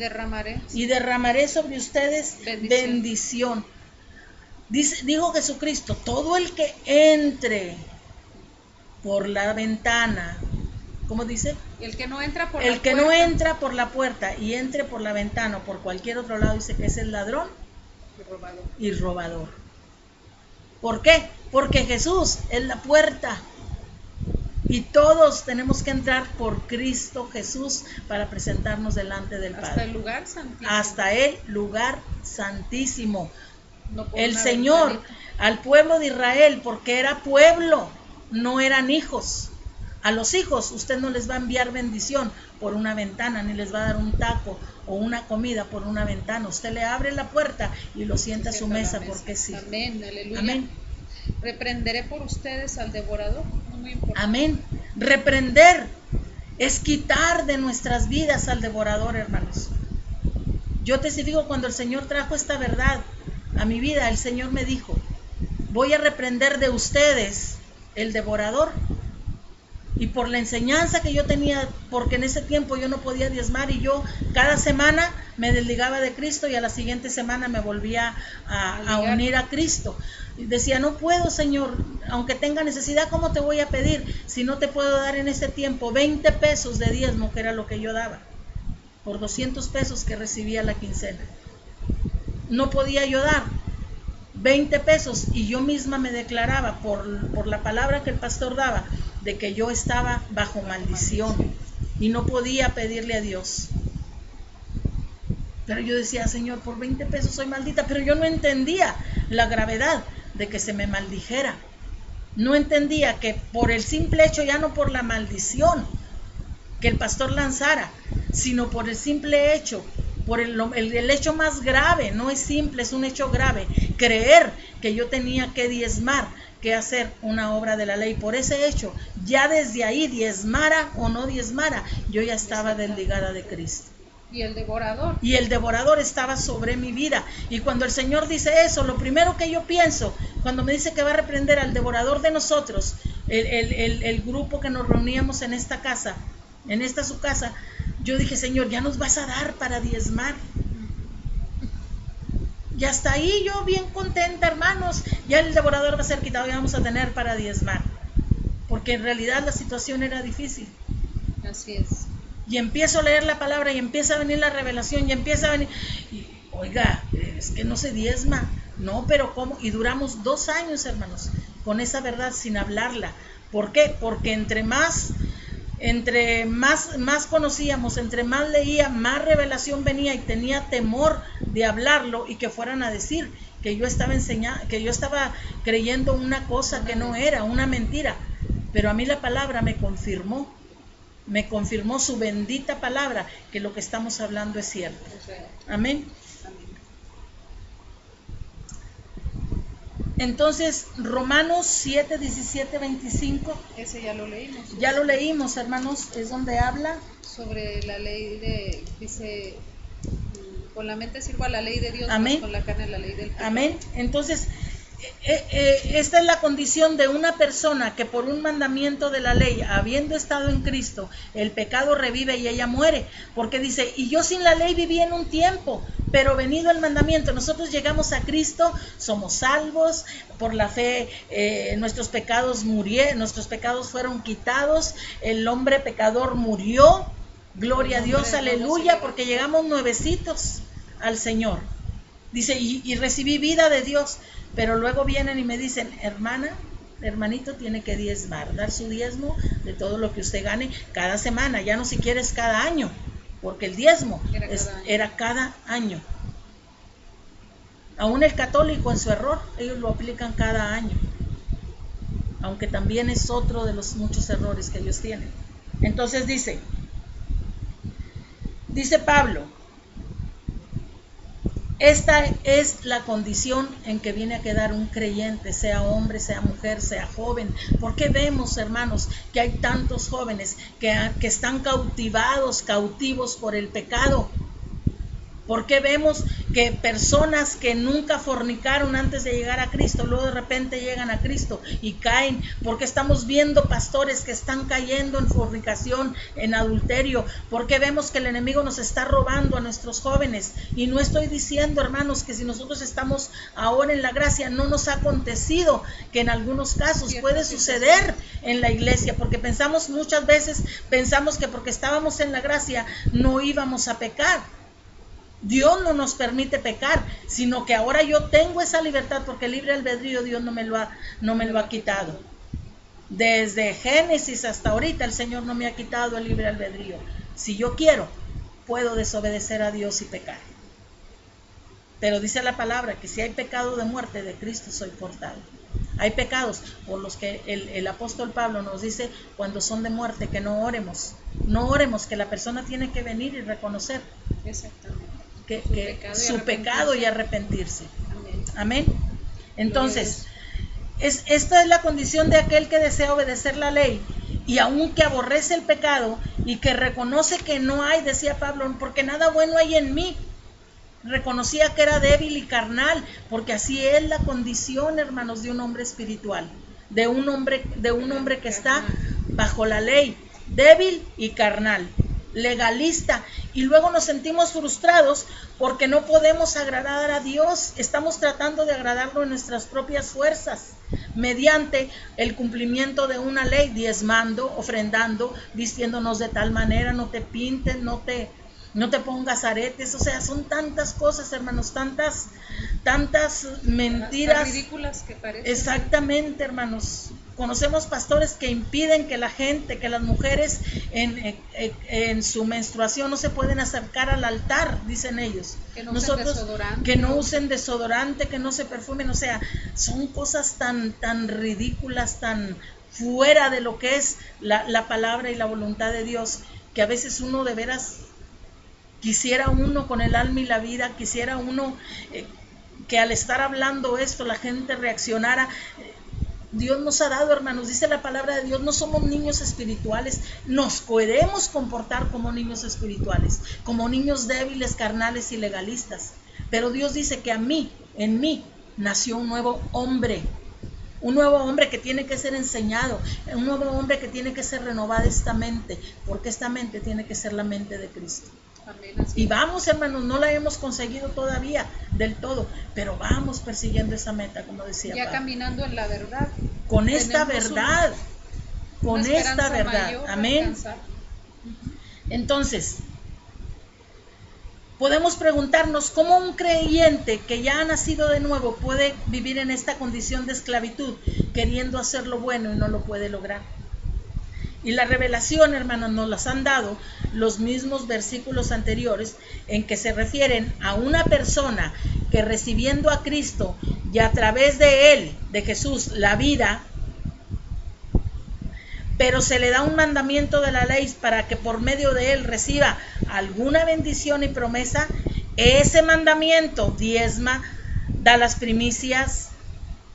derramaré sobre ustedes bendición. Dijo Jesucristo, todo el que entre por la ventana, ¿cómo dice? El que no entra por la puerta y entre por la ventana o por cualquier otro lado, dice que es el ladrón y robador. ¿Por qué? Porque Jesús es la puerta. Y todos tenemos que entrar por Cristo Jesús para presentarnos delante del Padre. Hasta el lugar santísimo. No, el Señor ventanita. Al pueblo de Israel, porque era pueblo, no eran hijos. A los hijos usted no les va a enviar bendición por una ventana, ni les va a dar un taco o una comida por una ventana. Usted le abre la puerta y lo sienta a su mesa, porque sí. Amén, aleluya. Amén. Reprenderé por ustedes al devorador. Muy importante. Amén. Reprender es quitar de nuestras vidas al devorador, hermanos. Yo testifico, cuando el Señor trajo esta verdad a mi vida, el Señor me dijo, voy a reprender de ustedes el devorador. Y por la enseñanza que yo tenía, porque en ese tiempo yo no podía diezmar, y yo cada semana me desligaba de Cristo y a la siguiente semana me volvía a unir a Cristo. Y decía, no puedo, Señor, aunque tenga necesidad, ¿cómo te voy a pedir si no te puedo dar en ese tiempo 20 pesos de diezmo, que era lo que yo daba, por 200 pesos que recibía la quincena? No podía yo dar 20 pesos, y yo misma me declaraba por la palabra que el pastor daba, de que yo estaba bajo maldición y no podía pedirle a Dios. Pero yo decía, Señor, por 20 pesos soy maldita, pero yo no entendía la gravedad de que se me maldijera. No entendía que por el simple hecho, ya no por la maldición que el pastor lanzara, sino por el simple hecho, por el hecho más grave, no es simple, es un hecho grave, creer que yo tenía que diezmar, que hacer una obra de la ley. Por ese hecho, ya desde ahí, diezmara o no diezmara, yo ya estaba desligada de Cristo. Y el devorador. Y el devorador estaba sobre mi vida. Y cuando el Señor dice eso, lo primero que yo pienso, cuando me dice que va a reprender al devorador de nosotros, el grupo que nos reuníamos en esta casa, en esta su casa, yo dije, Señor, ya nos vas a dar para diezmar. Y hasta ahí yo bien contenta, hermanos, ya el devorador va a ser quitado, ya vamos a tener para diezmar. Porque en realidad la situación era difícil. Así es. Y empiezo a leer la palabra y empieza a venir la revelación y empieza a venir, y, oiga, es que no se diezma. No, pero ¿cómo? Y duramos 2 años, hermanos, con esa verdad sin hablarla. ¿Por qué? Porque entre más conocíamos, entre más leía, más revelación venía, y tenía temor de hablarlo y que fueran a decir que yo estaba que yo estaba creyendo una cosa que no era, una mentira. Pero a mí la palabra me confirmó su bendita palabra, que lo que estamos hablando es cierto. Amén. Entonces, Romanos 7, 17, 25. Ese ya lo leímos. Ya lo leímos, hermanos, es donde habla sobre la ley dice, con la mente sirvo a la ley de Dios, amén, con la carne la ley del pecado. Amén. Entonces, esta es la condición de una persona que por un mandamiento de la ley, habiendo estado en Cristo, el pecado revive y ella muere, porque dice, y yo sin la ley viví en un tiempo, pero venido el mandamiento, nosotros llegamos a Cristo, somos salvos, por la fe nuestros pecados fueron quitados, el hombre pecador murió, gloria a Dios, aleluya, porque llegamos nuevecitos al Señor. Dice, y recibí vida de Dios. Pero luego vienen y me dicen, hermanito, tiene que diezmar, dar su diezmo de todo lo que usted gane cada semana, ya no si quieres cada año, porque el diezmo era cada año. Aún el católico en su error, ellos lo aplican cada año, aunque también es otro de los muchos errores que ellos tienen. Entonces dice, Dice Pablo, esta es la condición en que viene a quedar un creyente, sea hombre, sea mujer, sea joven. ¿Por qué vemos, hermanos, que hay tantos jóvenes que están cautivos por el pecado? ¿Por qué vemos que personas que nunca fornicaron antes de llegar a Cristo, luego de repente llegan a Cristo y caen? ¿Por qué estamos viendo pastores que están cayendo en fornicación, en adulterio? ¿Por qué vemos que el enemigo nos está robando a nuestros jóvenes? Y no estoy diciendo, hermanos, que si nosotros estamos ahora en la gracia, no nos ha acontecido, que en algunos casos puede suceder en la iglesia, porque muchas veces pensamos que porque estábamos en la gracia no íbamos a pecar. Dios no nos permite pecar, sino que ahora yo tengo esa libertad, porque el libre albedrío Dios no me lo ha quitado. Desde Génesis hasta ahorita el Señor no me ha quitado el libre albedrío. Si yo quiero, puedo desobedecer a Dios y pecar. Pero dice la palabra que si hay pecado de muerte, de Cristo soy cortado. Hay pecados por los que el apóstol Pablo nos dice, cuando son de muerte, que no oremos. No oremos, que la persona tiene que venir y reconocer. Exactamente. Su pecado y arrepentirse. Amén. Entonces, esta es la condición de aquel que desea obedecer la ley, y aun que aborrece el pecado y que reconoce que no hay, decía Pablo, porque nada bueno hay en mí. Reconocía que era débil y carnal, porque así es la condición, hermanos, de un hombre espiritual, de un hombre que está bajo la ley, débil y carnal, legalista, y luego nos sentimos frustrados porque no podemos agradar a Dios. Estamos tratando de agradarlo en nuestras propias fuerzas, mediante el cumplimiento de una ley, diezmando, ofrendando, vistiéndonos de tal manera, no te pintes, no te pongas aretes. O sea, son tantas cosas, hermanos, tantas mentiras. Hasta ridículas que parecen. Exactamente, hermanos. Conocemos pastores que impiden que la gente, que las mujeres en su menstruación no se pueden acercar al altar, dicen ellos. Que no usen desodorante. Que no usen desodorante, que no se perfumen. O sea, son cosas tan ridículas, tan fuera de lo que es la palabra y la voluntad de Dios, que a veces uno de veras quisiera uno con el alma y la vida, quisiera uno que al estar hablando esto la gente reaccionara. Dios nos ha dado, hermanos, dice la palabra de Dios, no somos niños espirituales, nos podemos comportar como niños espirituales, como niños débiles, carnales y legalistas, pero Dios dice que en mí nació un nuevo hombre que tiene que ser enseñado, un nuevo hombre que tiene que ser renovada esta mente, porque esta mente tiene que ser la mente de Cristo. Y vamos, hermanos, no la hemos conseguido todavía del todo, pero vamos persiguiendo esa meta, como decía ya Pablo. Caminando en la verdad. Con esta verdad. Amén. Entonces, podemos preguntarnos cómo un creyente que ya ha nacido de nuevo puede vivir en esta condición de esclavitud, queriendo hacer lo bueno y no lo puede lograr. Y la revelación, hermanos, nos las han dado los mismos versículos anteriores, en que se refieren a una persona que, recibiendo a Cristo y a través de él, de Jesús, la vida, pero se le da un mandamiento de la ley para que por medio de él reciba alguna bendición y promesa. Ese mandamiento diezma, da las primicias,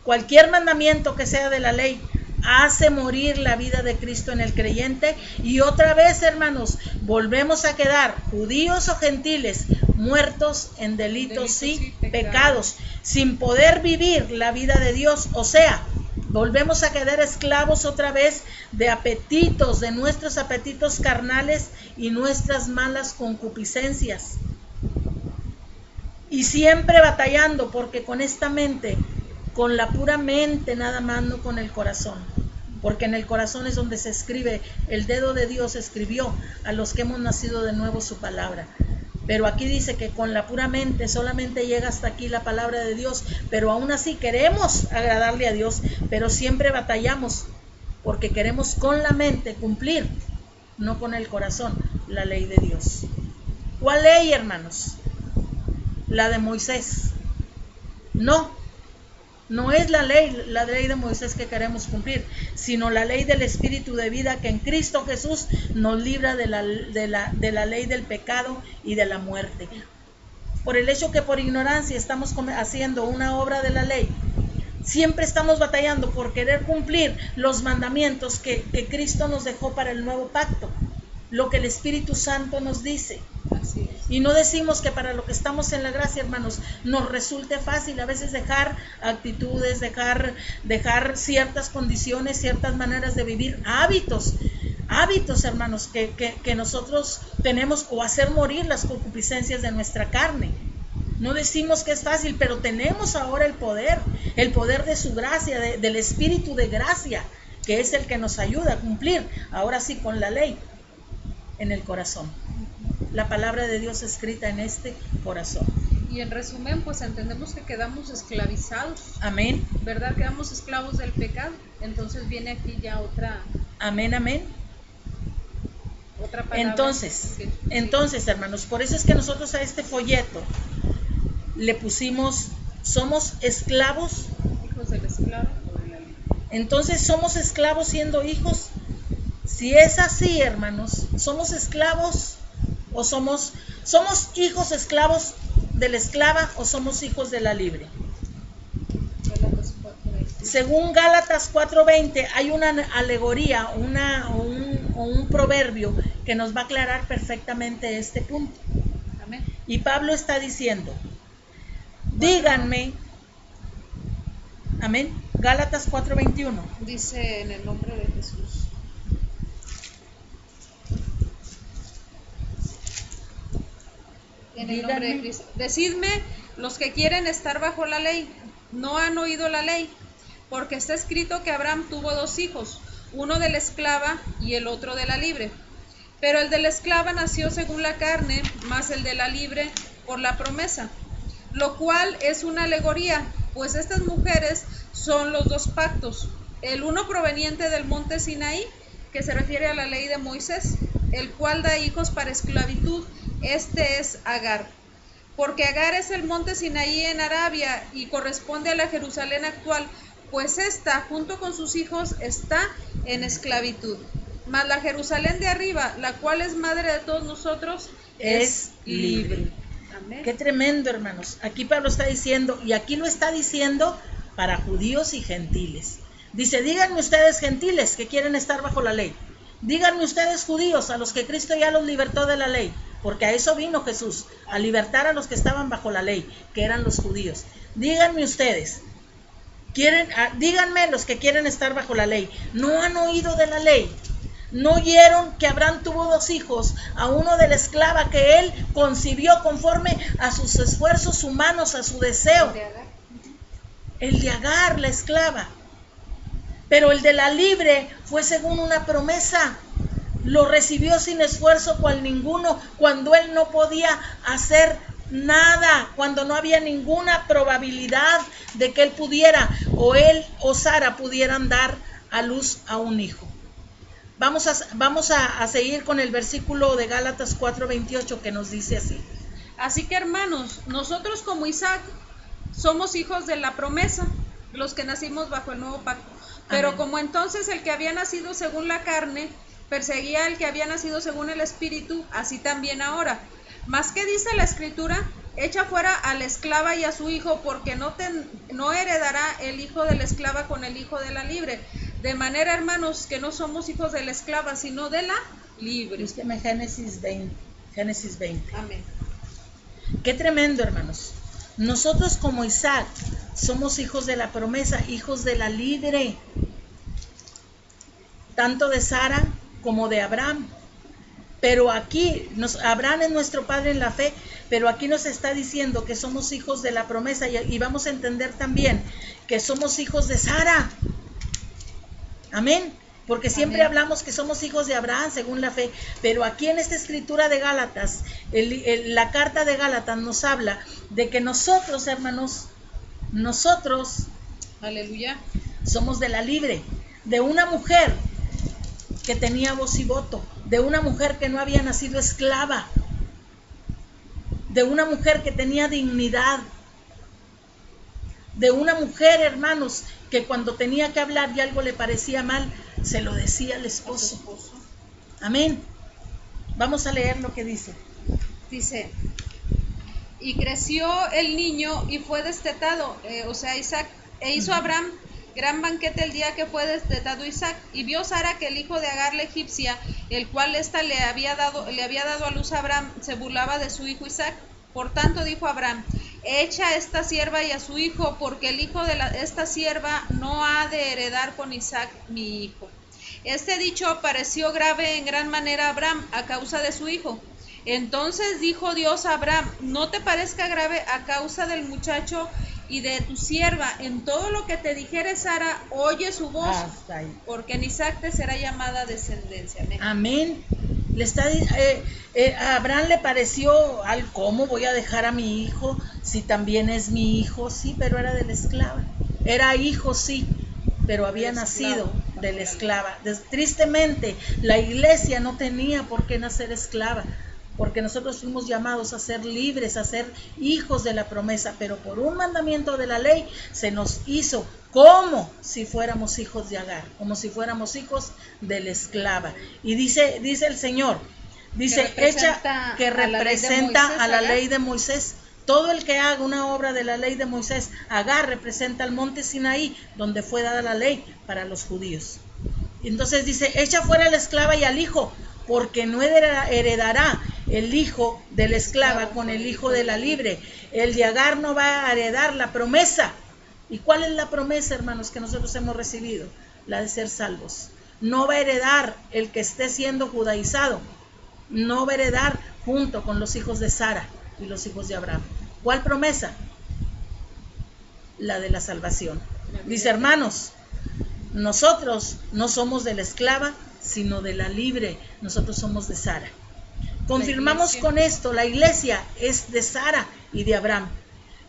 cualquier mandamiento que sea de la ley hace morir la vida de Cristo en el creyente, y otra vez, hermanos, volvemos a quedar, judíos o gentiles, muertos en delitos y pecados, sin poder vivir la vida de Dios. O sea, volvemos a quedar esclavos otra vez de apetitos, de nuestros apetitos carnales y nuestras malas concupiscencias. Y siempre batallando, porque con esta mente, con la pura mente nada más, no con el corazón, porque en el corazón es donde se escribe, el dedo de Dios escribió a los que hemos nacido de nuevo su palabra. Pero aquí dice que con la pura mente solamente llega hasta aquí la palabra de Dios, pero aún así queremos agradarle a Dios, pero siempre batallamos, porque queremos con la mente cumplir, no con el corazón, la ley de Dios. ¿Cuál ley, hermanos? La de Moisés. No. No es la ley de Moisés que queremos cumplir, sino la ley del Espíritu de vida que en Cristo Jesús nos libra de la ley del pecado y de la muerte. Por el hecho que por ignorancia estamos haciendo una obra de la ley, siempre estamos batallando por querer cumplir los mandamientos que Cristo nos dejó para el nuevo pacto, lo que el Espíritu Santo nos dice. Así es. Y no decimos que para lo que estamos en la gracia, hermanos, nos resulte fácil a veces dejar actitudes, dejar ciertas condiciones, ciertas maneras de vivir, hábitos, hermanos, que nosotros tenemos, o hacer morir las concupiscencias de nuestra carne. No decimos que es fácil, pero tenemos ahora el poder de su gracia, del Espíritu de gracia, que es el que nos ayuda a cumplir, ahora sí, con la ley en el corazón. La palabra de Dios escrita en este corazón. Y en resumen, pues entendemos que quedamos esclavizados. Amén. ¿Verdad? Quedamos esclavos del pecado. Entonces viene aquí ya otra. Amén, amén. Otra palabra. Entonces, hermanos, por eso es que nosotros a este folleto le pusimos, somos esclavos. Hijos del esclavo o de la ley. Entonces, ¿somos esclavos siendo hijos? Si es así, hermanos, ¿somos esclavos o somos hijos esclavos de la esclava o somos hijos de la libre? Gálatas 4:20. Según Gálatas 4:20 hay una alegoría, un proverbio que nos va a aclarar perfectamente este punto. Amén. Y Pablo está diciendo, díganme, amén, Gálatas 4:21. Dice en el nombre de Jesús. En el nombre de Cristo. Decidme, los que quieren estar bajo la ley, ¿no han oído la ley? Porque está escrito que Abraham tuvo 2 hijos, uno de la esclava y el otro de la libre. Pero el de la esclava nació según la carne, más el de la libre por la promesa, lo cual es una alegoría, pues estas mujeres son los 2 pactos, el uno proveniente del monte Sinaí, que se refiere a la ley de Moisés, el cual da hijos para esclavitud. Este es Agar, porque Agar es el monte Sinaí en Arabia y corresponde a la Jerusalén actual, pues ésta, junto con sus hijos, está en esclavitud. Mas la Jerusalén de arriba, la cual es madre de todos nosotros, es libre. Amén. Qué tremendo, hermanos. Aquí Pablo está diciendo, y aquí lo está diciendo para judíos y gentiles. Dice, díganme ustedes gentiles que quieren estar bajo la ley. Díganme ustedes judíos, a los que Cristo ya los libertó de la ley, porque a eso vino Jesús, a libertar a los que estaban bajo la ley, que eran los judíos. Díganme ustedes, díganme los que quieren estar bajo la ley, ¿no han oído de la ley? ¿No oyeron que Abraham tuvo 2 hijos, a uno de la esclava que él concibió conforme a sus esfuerzos humanos, a su deseo? El de Agar, la esclava. Pero el de la libre fue según una promesa. Lo recibió sin esfuerzo cual ninguno, cuando él no podía hacer nada, cuando no había ninguna probabilidad de que él pudiera, o él o Sara pudieran dar a luz a un hijo. Vamos a seguir con el versículo de Gálatas 4:28 que nos dice así. Así que, hermanos, nosotros como Isaac somos hijos de la promesa, los que nacimos bajo el nuevo pacto. Pero Amén. como entonces el que había nacido según la carne perseguía al que había nacido según el espíritu, así también ahora. Mas ¿qué dice la escritura? Echa fuera a la esclava y a su hijo, porque no heredará el hijo de la esclava con el hijo de la libre. De manera, hermanos, que no somos hijos de la esclava, sino de la libre. Búsqueme Génesis 20. Amén. Qué tremendo, hermanos. Nosotros como Isaac somos hijos de la promesa, hijos de la libre, tanto de Sara como de Abraham. Pero aquí, Abraham es nuestro padre en la fe, pero aquí nos está diciendo que somos hijos de la promesa, y vamos a entender también que somos hijos de Sara. Amén. Porque siempre Amén. hablamos que somos hijos de Abraham según la fe, pero aquí en esta escritura de Gálatas, la carta de Gálatas nos habla de que nosotros, hermanos, Aleluya. somos de la libre, de una mujer que tenía voz y voto, de una mujer que no había nacido esclava, de una mujer que tenía dignidad. de una mujer, hermanos, que cuando tenía que hablar y algo le parecía mal, se lo decía al esposo. Amén. Vamos a leer lo que dice. Dice, y creció el niño y fue destetado, o sea, Isaac, e hizo Abraham gran banquete el día que fue destetado Isaac, y vio Sara que el hijo de Agar la egipcia, el cual ésta le había dado a luz a Abraham, se burlaba de su hijo Isaac. Por tanto dijo Abraham, echa a esta sierva y a su hijo, porque el hijo de esta sierva no ha de heredar con Isaac mi hijo. Este dicho pareció grave en gran manera a Abraham a causa de su hijo. Entonces dijo Dios a Abraham, no te parezca grave a causa del muchacho y de tu sierva. En todo lo que te dijere Sara, oye su voz, porque en Isaac te será llamada descendencia. Amén. Amén. A Abraham le pareció, ¿cómo voy a dejar a mi hijo si también es mi hijo? Sí, pero era de la esclava. Era hijo, sí, pero había nacido de la esclava. Tristemente, la iglesia no tenía por qué nacer esclava, porque nosotros fuimos llamados a ser libres, a ser hijos de la promesa, pero por un mandamiento de la ley se nos hizo como si fuéramos hijos de Agar, como si fuéramos hijos de la esclava. Y dice el Señor, dice, que representa a la ley de Moisés. Todo el que haga una obra de la ley de Moisés, Agar representa al monte Sinaí, donde fue dada la ley para los judíos. Entonces dice, echa fuera a la esclava y al hijo, porque no heredará el hijo de la esclava con el hijo de la libre. El de Agar no va a heredar la promesa. ¿Y cuál es la promesa, hermanos, que nosotros hemos recibido? La de ser salvos. No va a heredar el que esté siendo judaizado. No va a heredar junto con los hijos de Sara y los hijos de Abraham. ¿Cuál promesa? La de la salvación. Dice, hermanos, nosotros no somos de la esclava, sino de la libre. Nosotros somos de Sara. Confirmamos con esto, la iglesia es de Sara y de Abraham.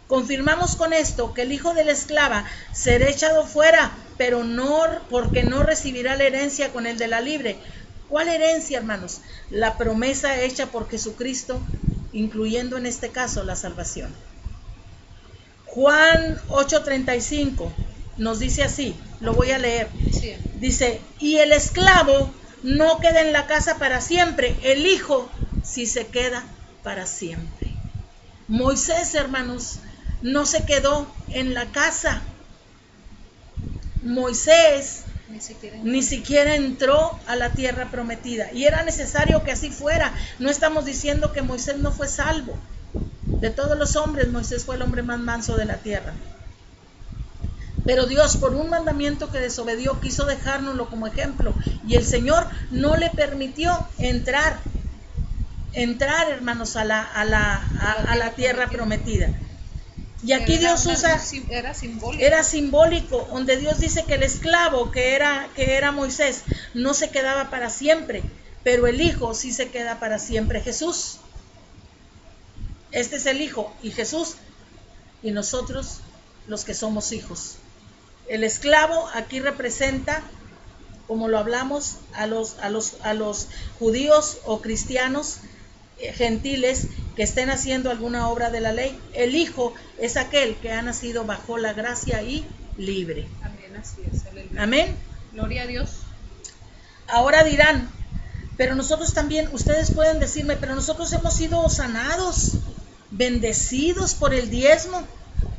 Confirmamos con esto que el hijo de la esclava será echado fuera, pero no porque no recibirá la herencia con el de la libre. ¿Cuál herencia, hermanos? La promesa hecha por Jesucristo, incluyendo en este caso la salvación. Juan 8:35 nos dice así, lo voy a leer. Sí. Dice, y el esclavo no queda en la casa para siempre, el hijo sí se queda para siempre. Moisés, hermanos, no se quedó en la casa. Moisés ni siquiera entró a la tierra prometida, y era necesario que así fuera. No estamos diciendo que Moisés no fue salvo. De todos los hombres, Moisés fue el hombre más manso de la tierra. Pero Dios, por un mandamiento que desobedió, quiso dejárnoslo como ejemplo, y el Señor no le permitió entrar, hermanos, a la tierra prometida. Y aquí Dios usa, era simbólico, donde Dios dice que el esclavo que era Moisés no se quedaba para siempre, pero el hijo sí se queda para siempre. Jesús, este es el hijo, y Jesús, y nosotros los que somos hijos. El esclavo aquí representa, como lo hablamos, a los judíos o cristianos gentiles que estén haciendo alguna obra de la ley. El hijo es aquel que ha nacido bajo la gracia y libre. Amén, así es. Amén. Gloria a Dios. Ahora dirán, pero nosotros también, ustedes pueden decirme, pero nosotros hemos sido sanados, bendecidos por el diezmo,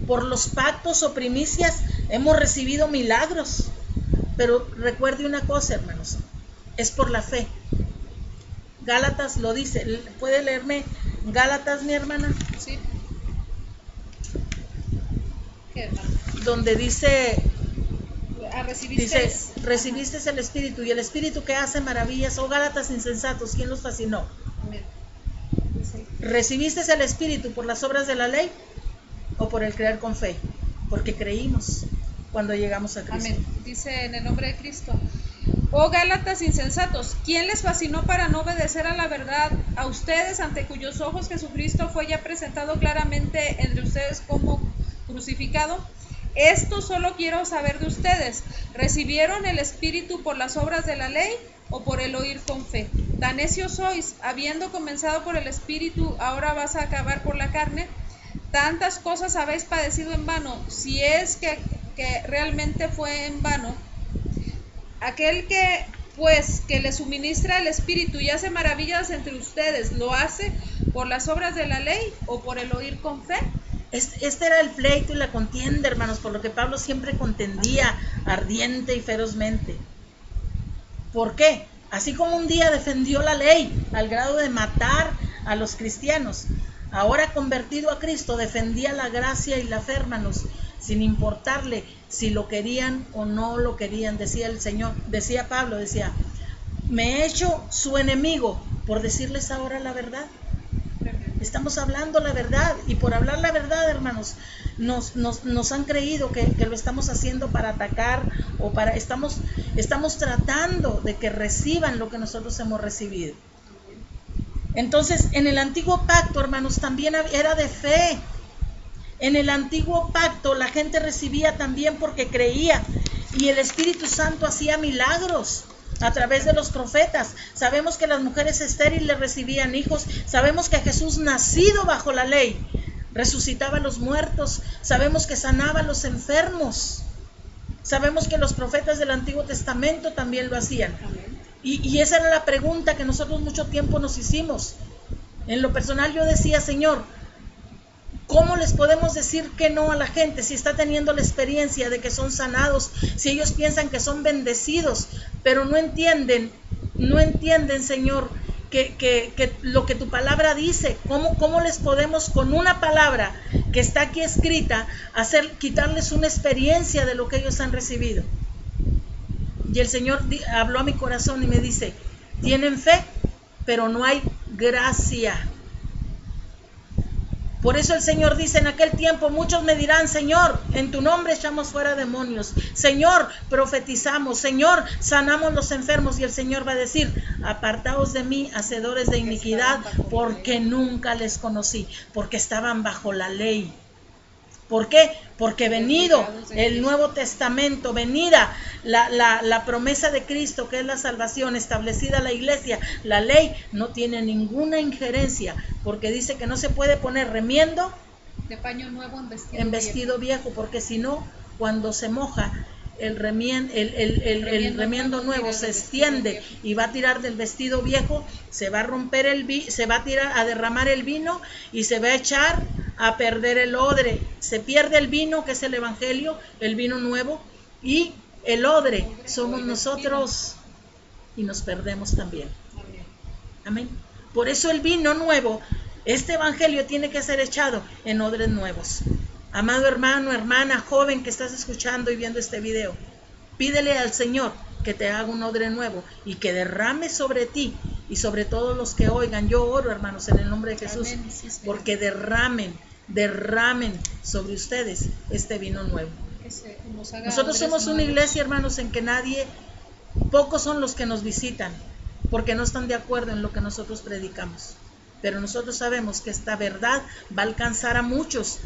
por los pactos o primicias, hemos recibido milagros. Pero recuerde una cosa, hermanos, es por la fe. Gálatas lo dice. ¿Puede leerme Gálatas, mi hermana? Sí. ¿Qué, hermana? Donde dice, recibiste el Espíritu, y el Espíritu que hace maravillas. Oh Gálatas insensatos, ¿quién los fascinó? Amén. Sí. ¿Recibiste el Espíritu por las obras de la ley o por el creer con fe? Porque creímos cuando llegamos a Cristo. Amén. Dice en el nombre de Cristo. Oh Gálatas insensatos, ¿quién les fascinó para no obedecer a la verdad? A ustedes, ante cuyos ojos Jesucristo fue ya presentado claramente entre ustedes como crucificado. Esto solo quiero saber de ustedes. ¿Recibieron el Espíritu por las obras de la ley o por el oír con fe? Tan necios sois, habiendo comenzado por el Espíritu, ahora vas a acabar por la carne. tantas cosas habéis padecido en vano, si es que realmente fue en vano, aquel que pues que le suministra el Espíritu y hace maravillas entre ustedes, ¿lo hace por las obras de la ley o por el oír con fe? Este era el pleito y la contienda, hermanos, por lo que Pablo siempre contendía ardiente y ferozmente. ¿Por qué? Así como un día defendió la ley al grado de matar a los cristianos, ahora convertido a Cristo defendía la gracia y la fe, hermanos, sin importarle si lo querían o no lo querían. Decía el Señor, decía Pablo, decía, me he hecho su enemigo por decirles ahora la verdad. Estamos hablando la verdad, y por hablar la verdad, hermanos, nos han creído que lo estamos haciendo para atacar o para estamos tratando de que reciban lo que nosotros hemos recibido. Entonces, en el antiguo pacto, hermanos, también era de fe. En el antiguo pacto la gente recibía también porque creía, y el Espíritu Santo hacía milagros a través de los profetas. Sabemos que las mujeres estériles recibían hijos. Sabemos que Jesús, nacido bajo la ley, resucitaba a los muertos. Sabemos que sanaba a los enfermos. Sabemos que los profetas del Antiguo Testamento también lo hacían. Y esa era la pregunta que nosotros mucho tiempo nos hicimos. En lo personal yo decía, Señor, ¿cómo les podemos decir que no a la gente si está teniendo la experiencia de que son sanados, si ellos piensan que son bendecidos, pero no entienden, Señor, que lo que tu palabra dice? ¿Cómo les podemos con una palabra que está aquí escrita quitarles una experiencia de lo que ellos han recibido? Y el Señor habló a mi corazón y me dice, tienen fe, pero no hay gracia. Por eso el Señor dice, en aquel tiempo muchos me dirán, Señor, en tu nombre echamos fuera demonios, Señor, profetizamos, Señor, sanamos los enfermos. Y el Señor va a decir, apartaos de mí, hacedores de iniquidad, porque nunca les conocí, porque estaban bajo la ley. ¿Por qué? Porque venido el Nuevo Testamento, venida la promesa de Cristo, que es la salvación, establecida la iglesia, la ley no tiene ninguna injerencia, porque dice que no se puede poner remiendo de paño nuevo en vestido viejo, porque si no, cuando se moja, el remiendo nuevo se extiende y va a tirar del vestido viejo, se va a romper se va a tirar a derramar el vino y se va a echar a perder el odre. Se pierde el vino, que es el evangelio, el vino nuevo, y el odre somos nosotros, y nos perdemos también. Amén. Por eso el vino nuevo, este evangelio, tiene que ser echado en odres nuevos. Amado hermano, hermana, joven que estás escuchando y viendo este video, pídele al Señor que te haga un odre nuevo y que derrame sobre ti y sobre todos los que oigan. Yo oro, hermanos, en el nombre de Jesús, amén, porque derramen sobre ustedes este vino nuevo. Nosotros somos una iglesia, hermanos, en que pocos son los que nos visitan, porque no están de acuerdo en lo que nosotros predicamos. Pero nosotros sabemos que esta verdad va a alcanzar a muchos.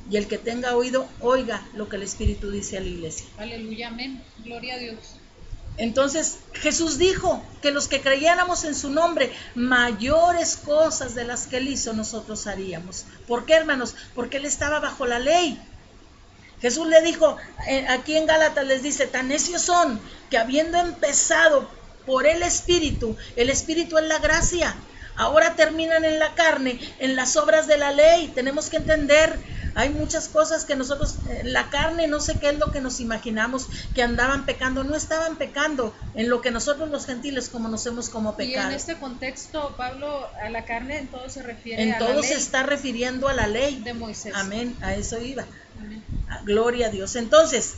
Y el que tenga oído, oiga lo que el Espíritu dice a la iglesia. Aleluya, amén, gloria a Dios. Entonces Jesús dijo que los que creyéramos en su nombre, mayores cosas de las que él hizo, nosotros haríamos. ¿Por qué, hermanos? Porque él estaba bajo la ley. Jesús le dijo, aquí en Gálatas les dice, tan necios son que habiendo empezado por el Espíritu es la gracia, ahora terminan en la carne, en las obras de la ley. Tenemos que entender, hay muchas cosas que nosotros, la carne, no sé qué es lo que nos imaginamos, que andaban pecando. No estaban pecando en lo que nosotros los gentiles conocemos como pecado. Y en este contexto, Pablo, a la carne en todo se refiere en a todo la ley. Se está refiriendo a la ley de Moisés. Amén, a eso iba. Amén. Gloria a Dios. Entonces,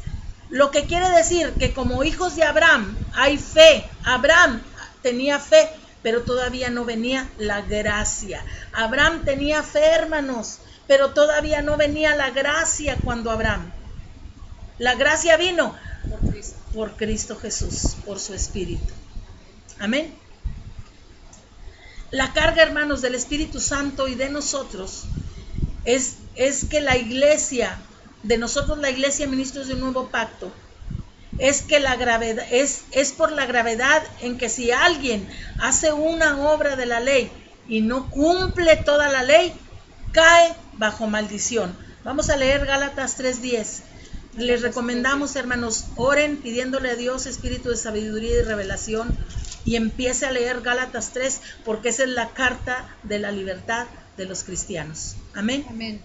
lo que quiere decir que como hijos de Abraham hay fe. Abraham tenía fe, pero todavía no venía la gracia. Abraham tenía fe, hermanos, pero todavía no venía la gracia cuando Abraham. La gracia vino por Cristo Jesús, por su Espíritu. Amén. La carga, hermanos, del Espíritu Santo y de nosotros es que la iglesia, de nosotros la iglesia ministros de un nuevo pacto, es que la gravedad, es por la gravedad en que si alguien hace una obra de la ley y no cumple toda la ley, cae bajo maldición. Vamos a leer Gálatas 3:10. Les recomendamos, hermanos, oren pidiéndole a Dios espíritu de sabiduría y revelación, y empiece a leer Gálatas 3, porque esa es la carta de la libertad de los cristianos. Amén. Amén.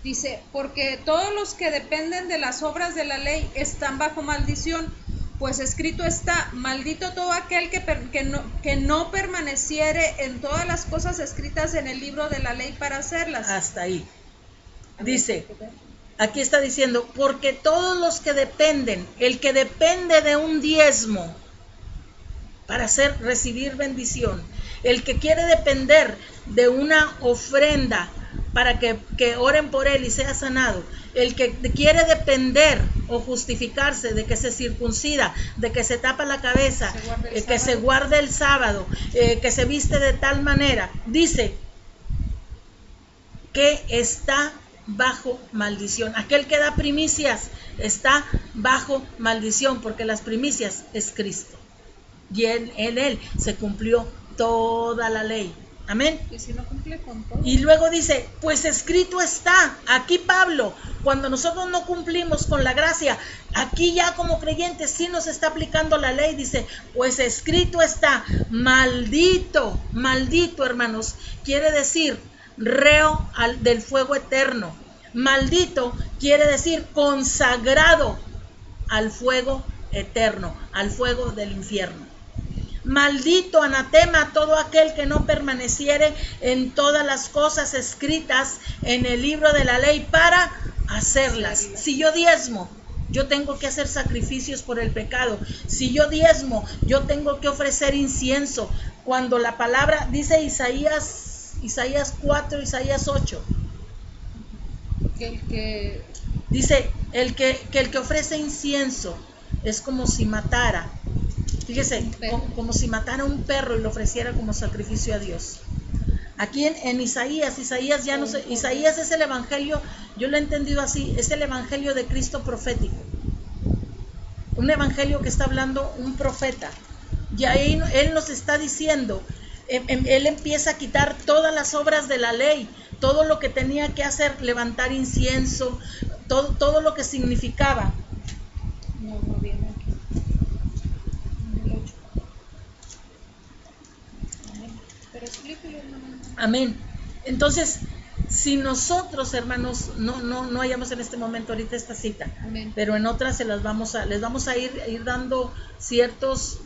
Dice, porque todos los que dependen de las obras de la ley están bajo maldición, pues escrito está, maldito todo aquel que no permaneciere en todas las cosas escritas en el libro de la ley para hacerlas. Hasta ahí. Dice, aquí está diciendo, porque todos los que dependen, el que depende de un diezmo para recibir bendición, el que quiere depender de una ofrenda para que oren por él y sea sanado, el que quiere depender o justificarse de que se circuncida, de que se tapa la cabeza, que se guarde el sábado, que se viste de tal manera, dice que está bajo maldición. Aquel que da primicias está bajo maldición, porque las primicias es Cristo, y en él se cumplió toda la ley. Amén. Y si no cumple con todo. Y luego dice, pues escrito está. Aquí Pablo, cuando nosotros no cumplimos con la gracia, aquí ya como creyentes sí nos está aplicando la ley. Dice, pues escrito está. Maldito, maldito, hermanos, quiere decir reo del fuego eterno. Maldito quiere decir consagrado al fuego eterno, al fuego del infierno. Maldito, anatema, todo aquel que no permaneciere en todas las cosas escritas en el libro de la ley para hacerlas. Si yo diezmo, yo tengo que hacer sacrificios por el pecado. Si yo diezmo, yo tengo que ofrecer incienso. Cuando la palabra dice Isaías 4, Isaías 8. Dice, el que ofrece incienso es como si matara. Fíjese, como si matara un perro y lo ofreciera como sacrificio a Dios. Aquí en Isaías ya no sé, Isaías es el evangelio, yo lo he entendido así, es el evangelio de Cristo profético. Un evangelio que está hablando un profeta. Y ahí él nos está diciendo, él empieza a quitar todas las obras de la ley, todo lo que tenía que hacer, levantar incienso, todo lo que significaba. No viene aquí. Pero explíquelo, hermano. Amén. Entonces, si nosotros, hermanos, no hayamos en este momento ahorita esta cita, amén, pero en otras les vamos a ir dando ciertos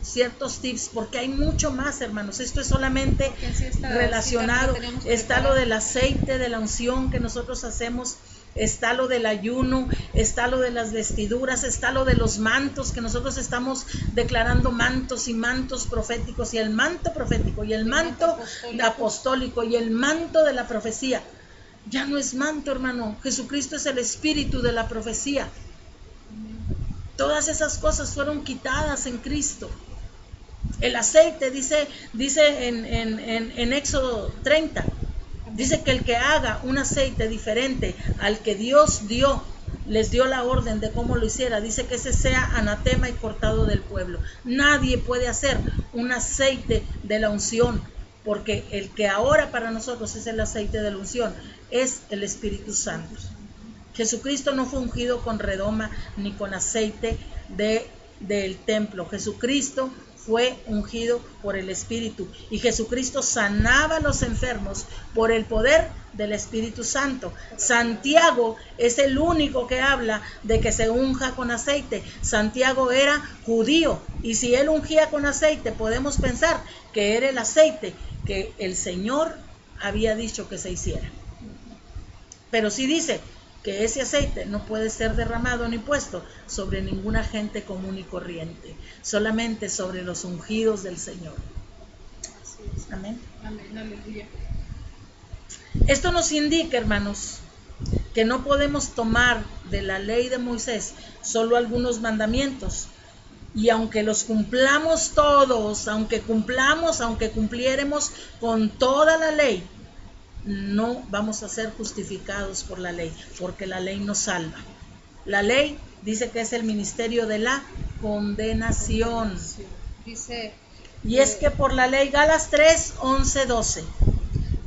tips, porque hay mucho más, hermanos. Esto es solamente relacionado. Está lo del aceite, de la unción que nosotros hacemos. Está lo del ayuno, está lo de las vestiduras, está lo de los mantos, que nosotros estamos declarando mantos y mantos proféticos, y el manto profético, y el manto apostólico, y el manto de la profecía. Ya no es manto, hermano. Jesucristo es el espíritu de la profecía. Todas esas cosas fueron quitadas en Cristo. El aceite, dice en Éxodo 30, dice que el que haga un aceite diferente al que Dios les dio la orden de cómo lo hiciera, dice que ese sea anatema y cortado del pueblo. Nadie puede hacer un aceite de la unción, porque el que ahora para nosotros es el aceite de la unción es el Espíritu Santo. Jesucristo no fue ungido con redoma ni con aceite del templo. Jesucristo fue ungido por el Espíritu, y Jesucristo sanaba a los enfermos por el poder del Espíritu Santo. Santiago es el único que habla de que se unja con aceite. Santiago era judío, y si él ungía con aceite, podemos pensar que era el aceite que el Señor había dicho que se hiciera. Pero sí dice que ese aceite no puede ser derramado ni puesto sobre ninguna gente común y corriente, solamente sobre los ungidos del Señor. Amén. Amén, aleluya. Esto nos indica, hermanos, que no podemos tomar de la ley de Moisés solo algunos mandamientos, y aunque los cumplamos todos, aunque cumpliéremos con toda la ley, no vamos a ser justificados por la ley, porque la ley nos salva. La ley dice que es el ministerio de la condenación. Dice, y es que por la ley, Gálatas 3, 11, 12.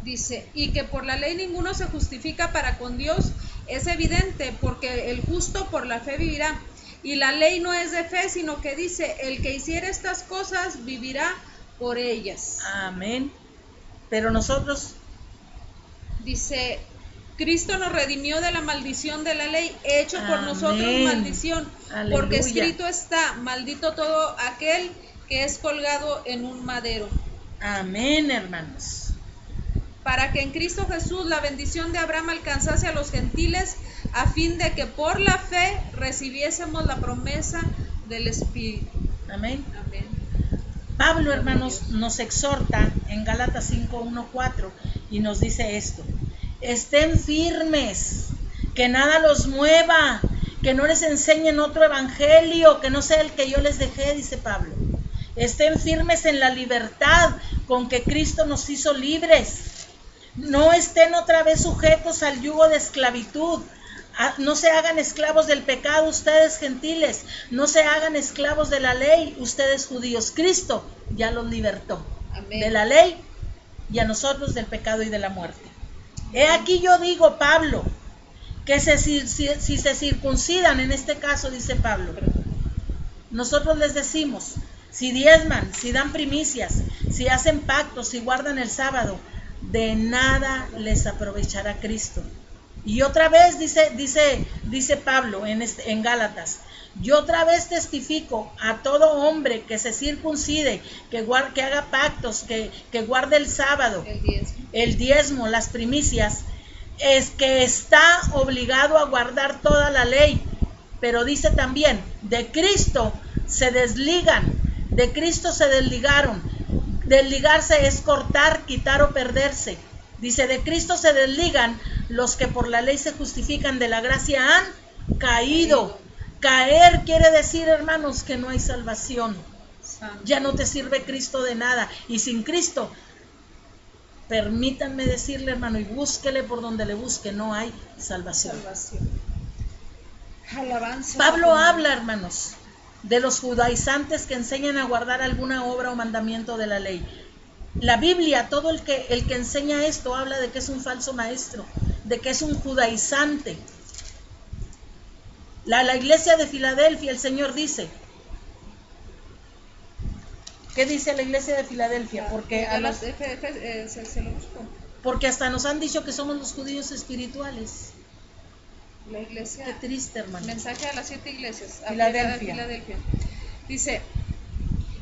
Dice, y que por la ley ninguno se justifica para con Dios, es evidente, porque el justo por la fe vivirá. Y la ley no es de fe, sino que dice, el que hiciera estas cosas vivirá por ellas. Amén. Pero nosotros, dice, Cristo nos redimió de la maldición de la ley, hecho por nosotros maldición, aleluya, porque escrito está, maldito todo aquel que es colgado en un madero. Amén, hermanos. Para que en Cristo Jesús la bendición de Abraham alcanzase a los gentiles, a fin de que por la fe recibiésemos la promesa del Espíritu. Amén. Amén. Pablo, hermanos, nos exhorta en Gálatas 5:1-4 y nos dice esto: estén firmes, que nada los mueva, que no les enseñen otro evangelio, que no sea el que yo les dejé, dice Pablo. Estén firmes en la libertad con que Cristo nos hizo libres. No estén otra vez sujetos al yugo de esclavitud. No se hagan esclavos del pecado ustedes gentiles. No se hagan esclavos de la ley ustedes judíos. Cristo ya los libertó. Amén. De la ley y a nosotros del pecado y de la muerte. He aquí yo digo, Pablo, que si se circuncidan, en este caso dice Pablo, nosotros les decimos, si diezman, si dan primicias, si hacen pactos, si guardan el sábado, de nada les aprovechará Cristo. Y otra vez dice Pablo en Gálatas, yo otra vez testifico a todo hombre que se circuncide, que haga pactos, que guarde el sábado, el diezmo, las primicias, es que está obligado a guardar toda la ley. Pero dice también, de Cristo se desligan, de Cristo se desligaron. Desligarse es cortar, quitar o perderse. Dice, de Cristo se desligan los que por la ley se justifican, de la gracia han caído. Caer quiere decir, hermanos, que no hay salvación. Ya no te sirve Cristo de nada. Y sin Cristo, permítanme decirle, hermano, y búsquele por donde le busque, no hay salvación. Alabanza. Pablo habla, hermanos, de los judaizantes que enseñan a guardar alguna obra o mandamiento de la ley. La Biblia, todo el que enseña esto habla de que es un falso maestro, de que es un judaizante. La iglesia de Filadelfia, el Señor dice, ¿qué dice la iglesia de Filadelfia? Porque hasta nos han dicho que somos los judíos espirituales. La iglesia. Qué triste, hermano. Mensaje a las 7 iglesias. Filadelfia. Dice,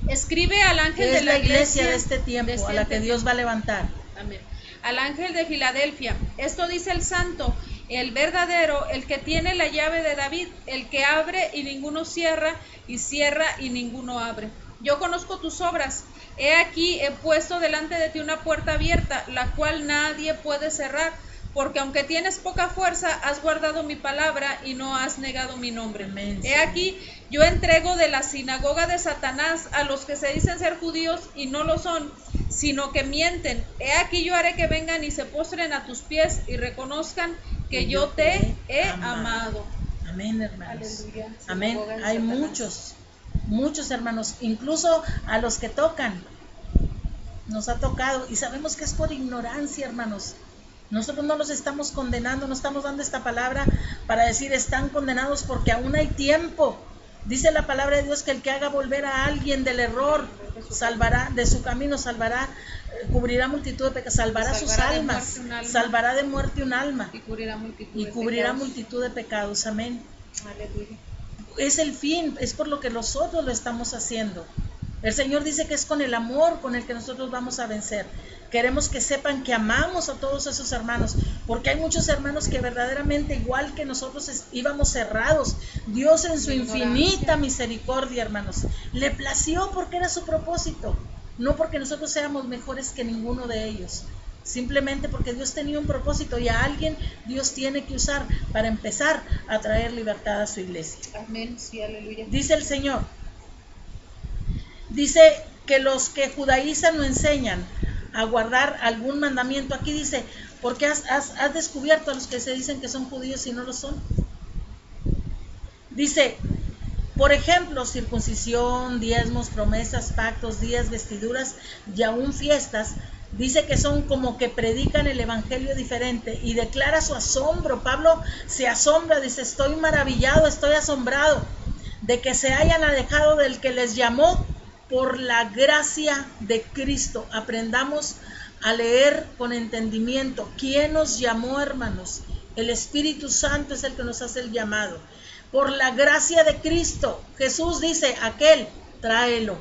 escribe al ángel de la iglesia de este tiempo, a la que Dios va a levantar. Amén. Al ángel de Filadelfia, esto dice el santo, el verdadero, el que tiene la llave de David, el que abre y ninguno cierra, y cierra y ninguno abre. Yo conozco tus obras. He aquí, he puesto delante de ti una puerta abierta, la cual nadie puede cerrar. Porque aunque tienes poca fuerza, has guardado mi palabra y no has negado mi nombre. Amén. He aquí, yo entrego de la sinagoga de Satanás a los que se dicen ser judíos y no lo son, sino que mienten. He aquí, yo haré que vengan y se postren a tus pies y reconozcan que yo te he amado. Amén, hermanos. Aleluya. Amén. Hay muchos hermanos, incluso a los que tocan, nos ha tocado y sabemos que es por ignorancia, hermanos. Nosotros no los estamos condenando, no estamos dando esta palabra para decir están condenados, porque aún hay tiempo. Dice la palabra de Dios que el que haga volver a alguien del error, salvará de su camino, salvará, cubrirá multitud de pecados, salvará sus almas, salvará de muerte un alma y cubrirá multitud de pecados. Amén. Aleluya. Es el fin, es por lo que nosotros lo estamos haciendo. El Señor dice que es con el amor con el que nosotros vamos a vencer. Queremos que sepan que amamos a todos esos hermanos, porque hay muchos hermanos que verdaderamente, igual que nosotros, íbamos cerrados. Dios en su infinita misericordia, hermanos, le plació porque era su propósito, no porque nosotros seamos mejores que ninguno de ellos, simplemente porque Dios tenía un propósito y a alguien Dios tiene que usar para empezar a traer libertad a su iglesia. Amén, sí, aleluya. Dice el Señor, dice que los que judaizan o enseñan a guardar algún mandamiento, aquí dice, porque has descubierto a los que se dicen que son judíos y no lo son. Dice, por ejemplo, circuncisión, diezmos, promesas, pactos, días, vestiduras y aún fiestas, Dice que son como que predican el evangelio diferente y declara su asombro. Pablo se asombra, dice, estoy maravillado, estoy asombrado de que se hayan alejado del que les llamó por la gracia de Cristo. Aprendamos a leer con entendimiento. ¿Quién nos llamó, hermanos? El Espíritu Santo es el que nos hace el llamado. Por la gracia de Cristo. Jesús dice, aquel, tráelo,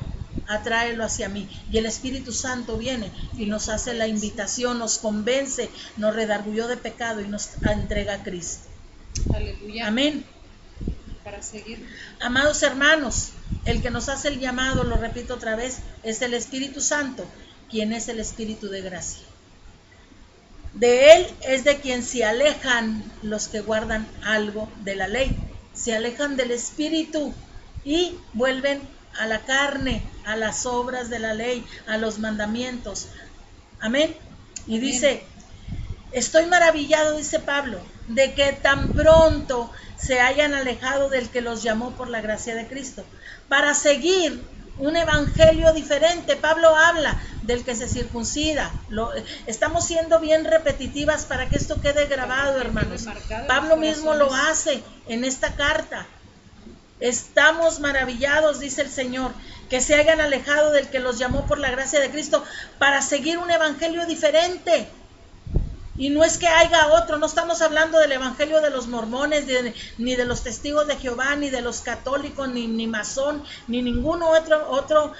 atráelo hacia mí. Y el Espíritu Santo viene y nos hace la invitación, nos convence, nos redarguyó de pecado y nos entrega a Cristo. Aleluya. Amén. Para seguir. Amados hermanos, el que nos hace el llamado, lo repito otra vez, es el Espíritu Santo, quien es el Espíritu de gracia. De él es de quien se alejan los que guardan algo de la ley. Se alejan del Espíritu y vuelven a la carne, a las obras de la ley, a los mandamientos. Amén. Y dice, estoy maravillado, dice Pablo, de que tan pronto se hayan alejado del que los llamó por la gracia de Cristo, para seguir un evangelio diferente. Pablo habla del que se circuncida. Estamos siendo bien repetitivas para que esto quede grabado, hermanos. Pablo mismo lo hace en esta carta. Estamos maravillados, dice el Señor, que se hayan alejado del que los llamó por la gracia de Cristo para seguir un evangelio diferente. Y no es que haya otro, no estamos hablando del evangelio de los mormones, ni de los testigos de Jehová, ni de los católicos, ni masón, ni ninguno otro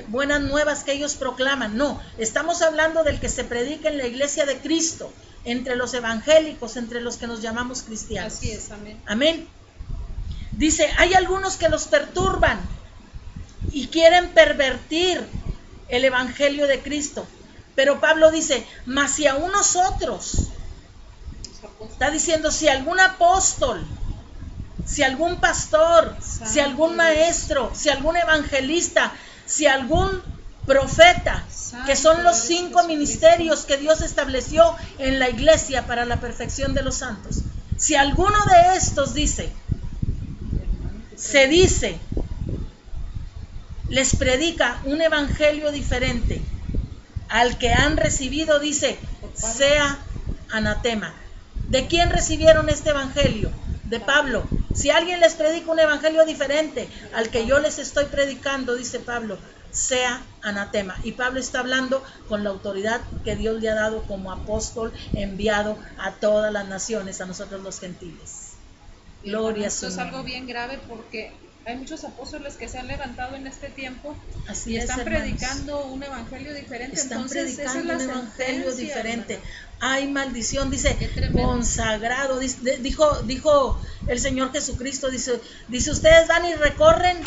buenas nuevas que ellos proclaman. No, estamos hablando del que se predica en la iglesia de Cristo, entre los evangélicos, entre los que nos llamamos cristianos. Así es, amén. Amén. Dice, hay algunos que los perturban y quieren pervertir el evangelio de Cristo. Pero Pablo dice, mas si aún nosotros, está diciendo, si algún apóstol, si algún pastor, si algún maestro, si algún evangelista, si algún profeta, que son los 5 ministerios que Dios estableció en la iglesia para la perfección de los santos. Si alguno de estos se dice, les predica un evangelio diferente al que han recibido, dice, sea anatema. ¿De quién recibieron este evangelio? De Pablo. Si alguien les predica un evangelio diferente al que yo les estoy predicando, dice Pablo, sea anatema. Y Pablo está hablando con la autoridad que Dios le ha dado como apóstol enviado a todas las naciones, a nosotros los gentiles. Gloria a su nombre. Esto es algo bien grave porque hay muchos apóstoles que se han levantado en este tiempo. Así y es, están hermanos, predicando un evangelio diferente. están Entonces, predicando esa es un la evangelio sentencia, diferente. hermano. Hay maldición, dice, Qué tremendo. consagrado. Dijo el Señor Jesucristo, dice, ustedes van y recorren,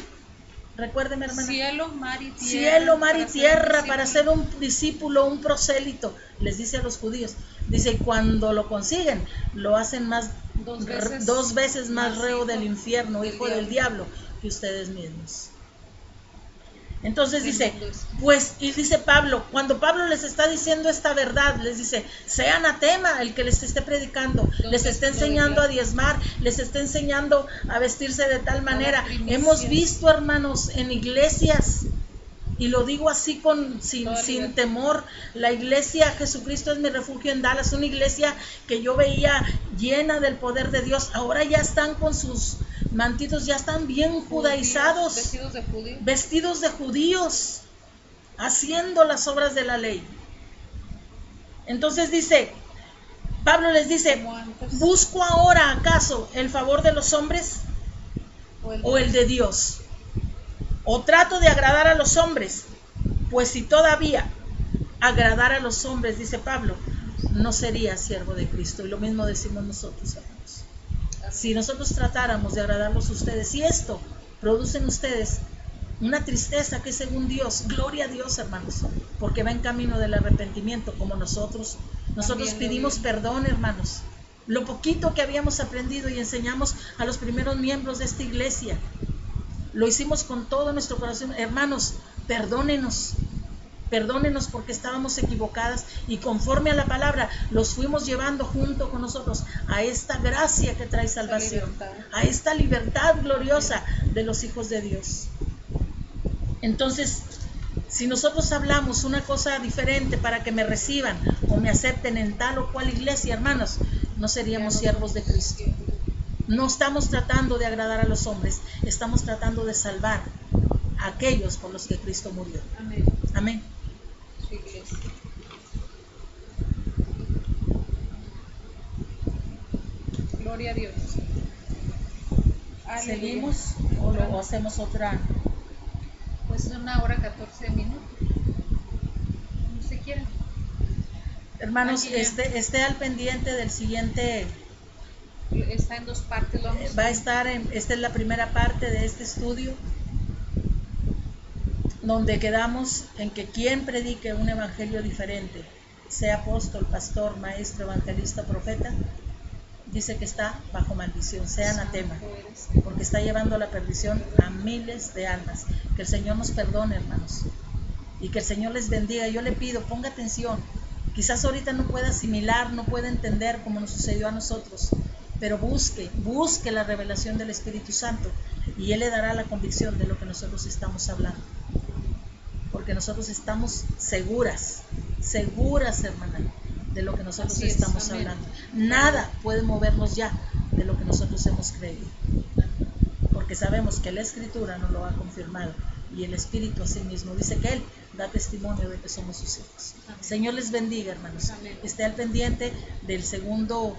recuérdeme, hermana, Cielo, mar y tierra. cielo, mar y tierra para ser ser un discípulo, un prosélito, les dice a los judíos. Dice, y cuando lo consiguen, lo hacen más, dos veces más reo del infierno, hijo del diablo, que ustedes mismos. Entonces dice, pues, y dice Pablo, cuando Pablo les está diciendo esta verdad, les dice, sea anatema el que les esté predicando, les está enseñando a diezmar, les está enseñando a vestirse de tal manera. Hemos visto, hermanos, en iglesias, y lo digo así sin temor, la iglesia Jesucristo es mi refugio en Dallas, una iglesia que yo veía llena del poder de Dios. Ahora ya están con sus mantitos, ya están bien judaizados, vestidos de judíos, haciendo las obras de la ley. Entonces dice, Pablo les dice, ¿busco ahora acaso el favor de los hombres o el de Dios? ¿O trato de agradar a los hombres? Pues si todavía agradar a los hombres, dice Pablo, no sería siervo de Cristo. Y lo mismo decimos nosotros, hermanos. Si nosotros tratáramos de agradarlos a ustedes, y esto produce en ustedes una tristeza que es según Dios, gloria a Dios, hermanos, porque va en camino del arrepentimiento, como nosotros pedimos perdón, hermanos. Lo poquito que habíamos aprendido y enseñamos a los primeros miembros de esta iglesia, lo hicimos con todo nuestro corazón. Hermanos, perdónenos porque estábamos equivocadas, y conforme a la palabra los fuimos llevando junto con nosotros a esta gracia que trae salvación, a esta libertad gloriosa de los hijos de Dios. Entonces Si nosotros hablamos una cosa diferente para que me reciban o me acepten en tal o cual iglesia, hermanos, no seríamos siervos de Cristo. No estamos tratando de agradar a los hombres, estamos tratando de salvar a aquellos por los que Cristo murió. Amén. Amén. Su iglesia. Gloria a Dios. Aleluya. ¿Seguimos o hacemos otra? Pues es 1:14. Como usted quiera. Hermanos, Aquí ya. esté al pendiente del siguiente. Está en 2 partes. Va a estar esta es la primera parte de este estudio, donde quedamos en que quien predique un evangelio diferente, sea apóstol, pastor, maestro, evangelista, profeta, dice que está bajo maldición, sea anatema, porque está llevando a la perdición a miles de almas. Que el Señor nos perdone, hermanos, y que el Señor les bendiga. Yo le pido, ponga atención. Quizás ahorita no pueda asimilar, no pueda entender como nos sucedió a nosotros, pero busque la revelación del Espíritu Santo y Él le dará la convicción de lo que nosotros estamos hablando. Porque nosotros estamos seguras, hermana, de lo que nosotros estamos hablando. Nada puede movernos ya de lo que nosotros hemos creído. Porque sabemos que la Escritura nos lo ha confirmado y el Espíritu así mismo dice que Él da testimonio de que somos sus hijos. Amén. Señor les bendiga, hermanos. Amén. Esté al pendiente del segundo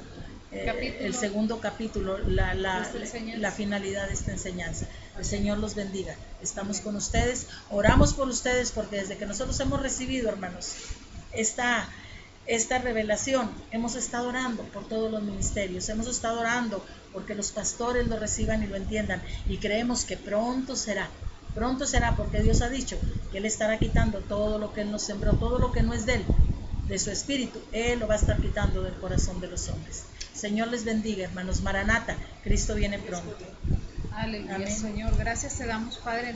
capítulo, la finalidad de esta enseñanza. El Señor los bendiga. Estamos con ustedes, oramos por ustedes, porque desde que nosotros hemos recibido, hermanos, esta revelación, hemos estado orando por todos los ministerios, hemos estado orando porque los pastores lo reciban y lo entiendan, y creemos que pronto será, porque Dios ha dicho que Él estará quitando todo lo que Él nos sembró, todo lo que no es de Él, de su espíritu, Él lo va a estar quitando del corazón de los hombres. Señor les bendiga, hermanos. Maranata, Cristo viene pronto. Aleluya. Amén. Señor, gracias te damos, Padre.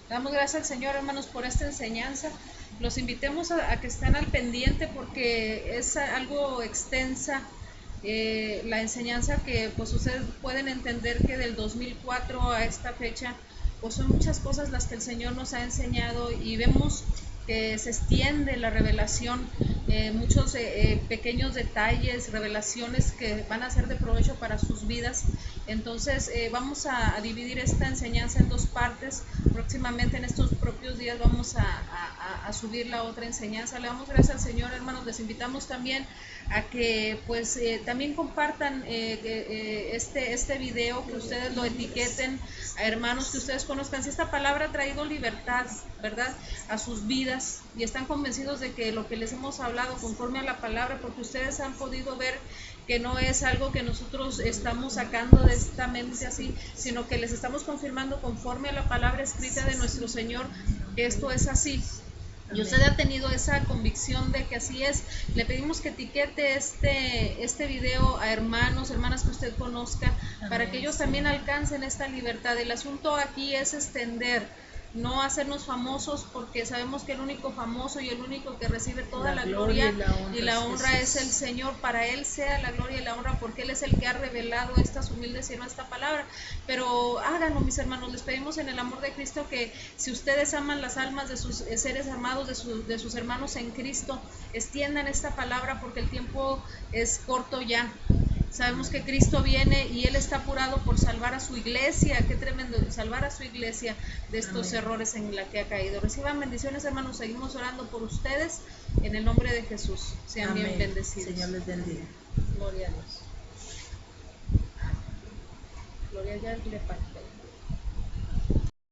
Damos gracias al Señor, hermanos, por esta enseñanza. Los invitemos a que estén al pendiente, porque es algo extensa la enseñanza, que pues ustedes pueden entender que del 2004 a esta fecha pues son muchas cosas las que el Señor nos ha enseñado, y vemos que se extiende la revelación, muchos pequeños detalles, revelaciones que van a ser de provecho para sus vidas. Entonces vamos a dividir esta enseñanza en 2 partes. Próximamente, en estos propios días, vamos a subir la otra enseñanza. Le damos gracias al Señor, hermanos. Les invitamos también a que pues también compartan este video, que ustedes lo etiqueten a hermanos que ustedes conozcan. Si esta palabra ha traído libertad, ¿verdad?, a sus vidas, y están convencidos de que lo que les hemos hablado conforme a la palabra, porque ustedes han podido ver que no es algo que nosotros estamos sacando de esta mente así, sino que les estamos confirmando conforme a la palabra escrita de nuestro Señor que esto es así. Y usted ha tenido esa convicción de que así es. Le pedimos que etiquete este video a hermanos, hermanas que usted conozca, para que ellos también alcancen esta libertad. El asunto aquí es extender, no hacernos famosos, porque sabemos que el único famoso y el único que recibe toda la gloria y la honra es el Señor. Para Él sea la gloria y la honra, porque Él es el que ha revelado estas humildes y en esta palabra. Pero háganlo, mis hermanos, les pedimos en el amor de Cristo que si ustedes aman las almas de sus seres amados, de sus hermanos en Cristo, extiendan esta palabra, porque el tiempo es corto ya. Sabemos que Cristo viene y Él está apurado por salvar a su iglesia. Qué tremendo, salvar a su iglesia de estos errores en la que ha caído. Reciban bendiciones, hermanos. Seguimos orando por ustedes en el nombre de Jesús. Sean bien bendecidos. Señor les bendiga. Gloria a Dios. Gloria a Dios.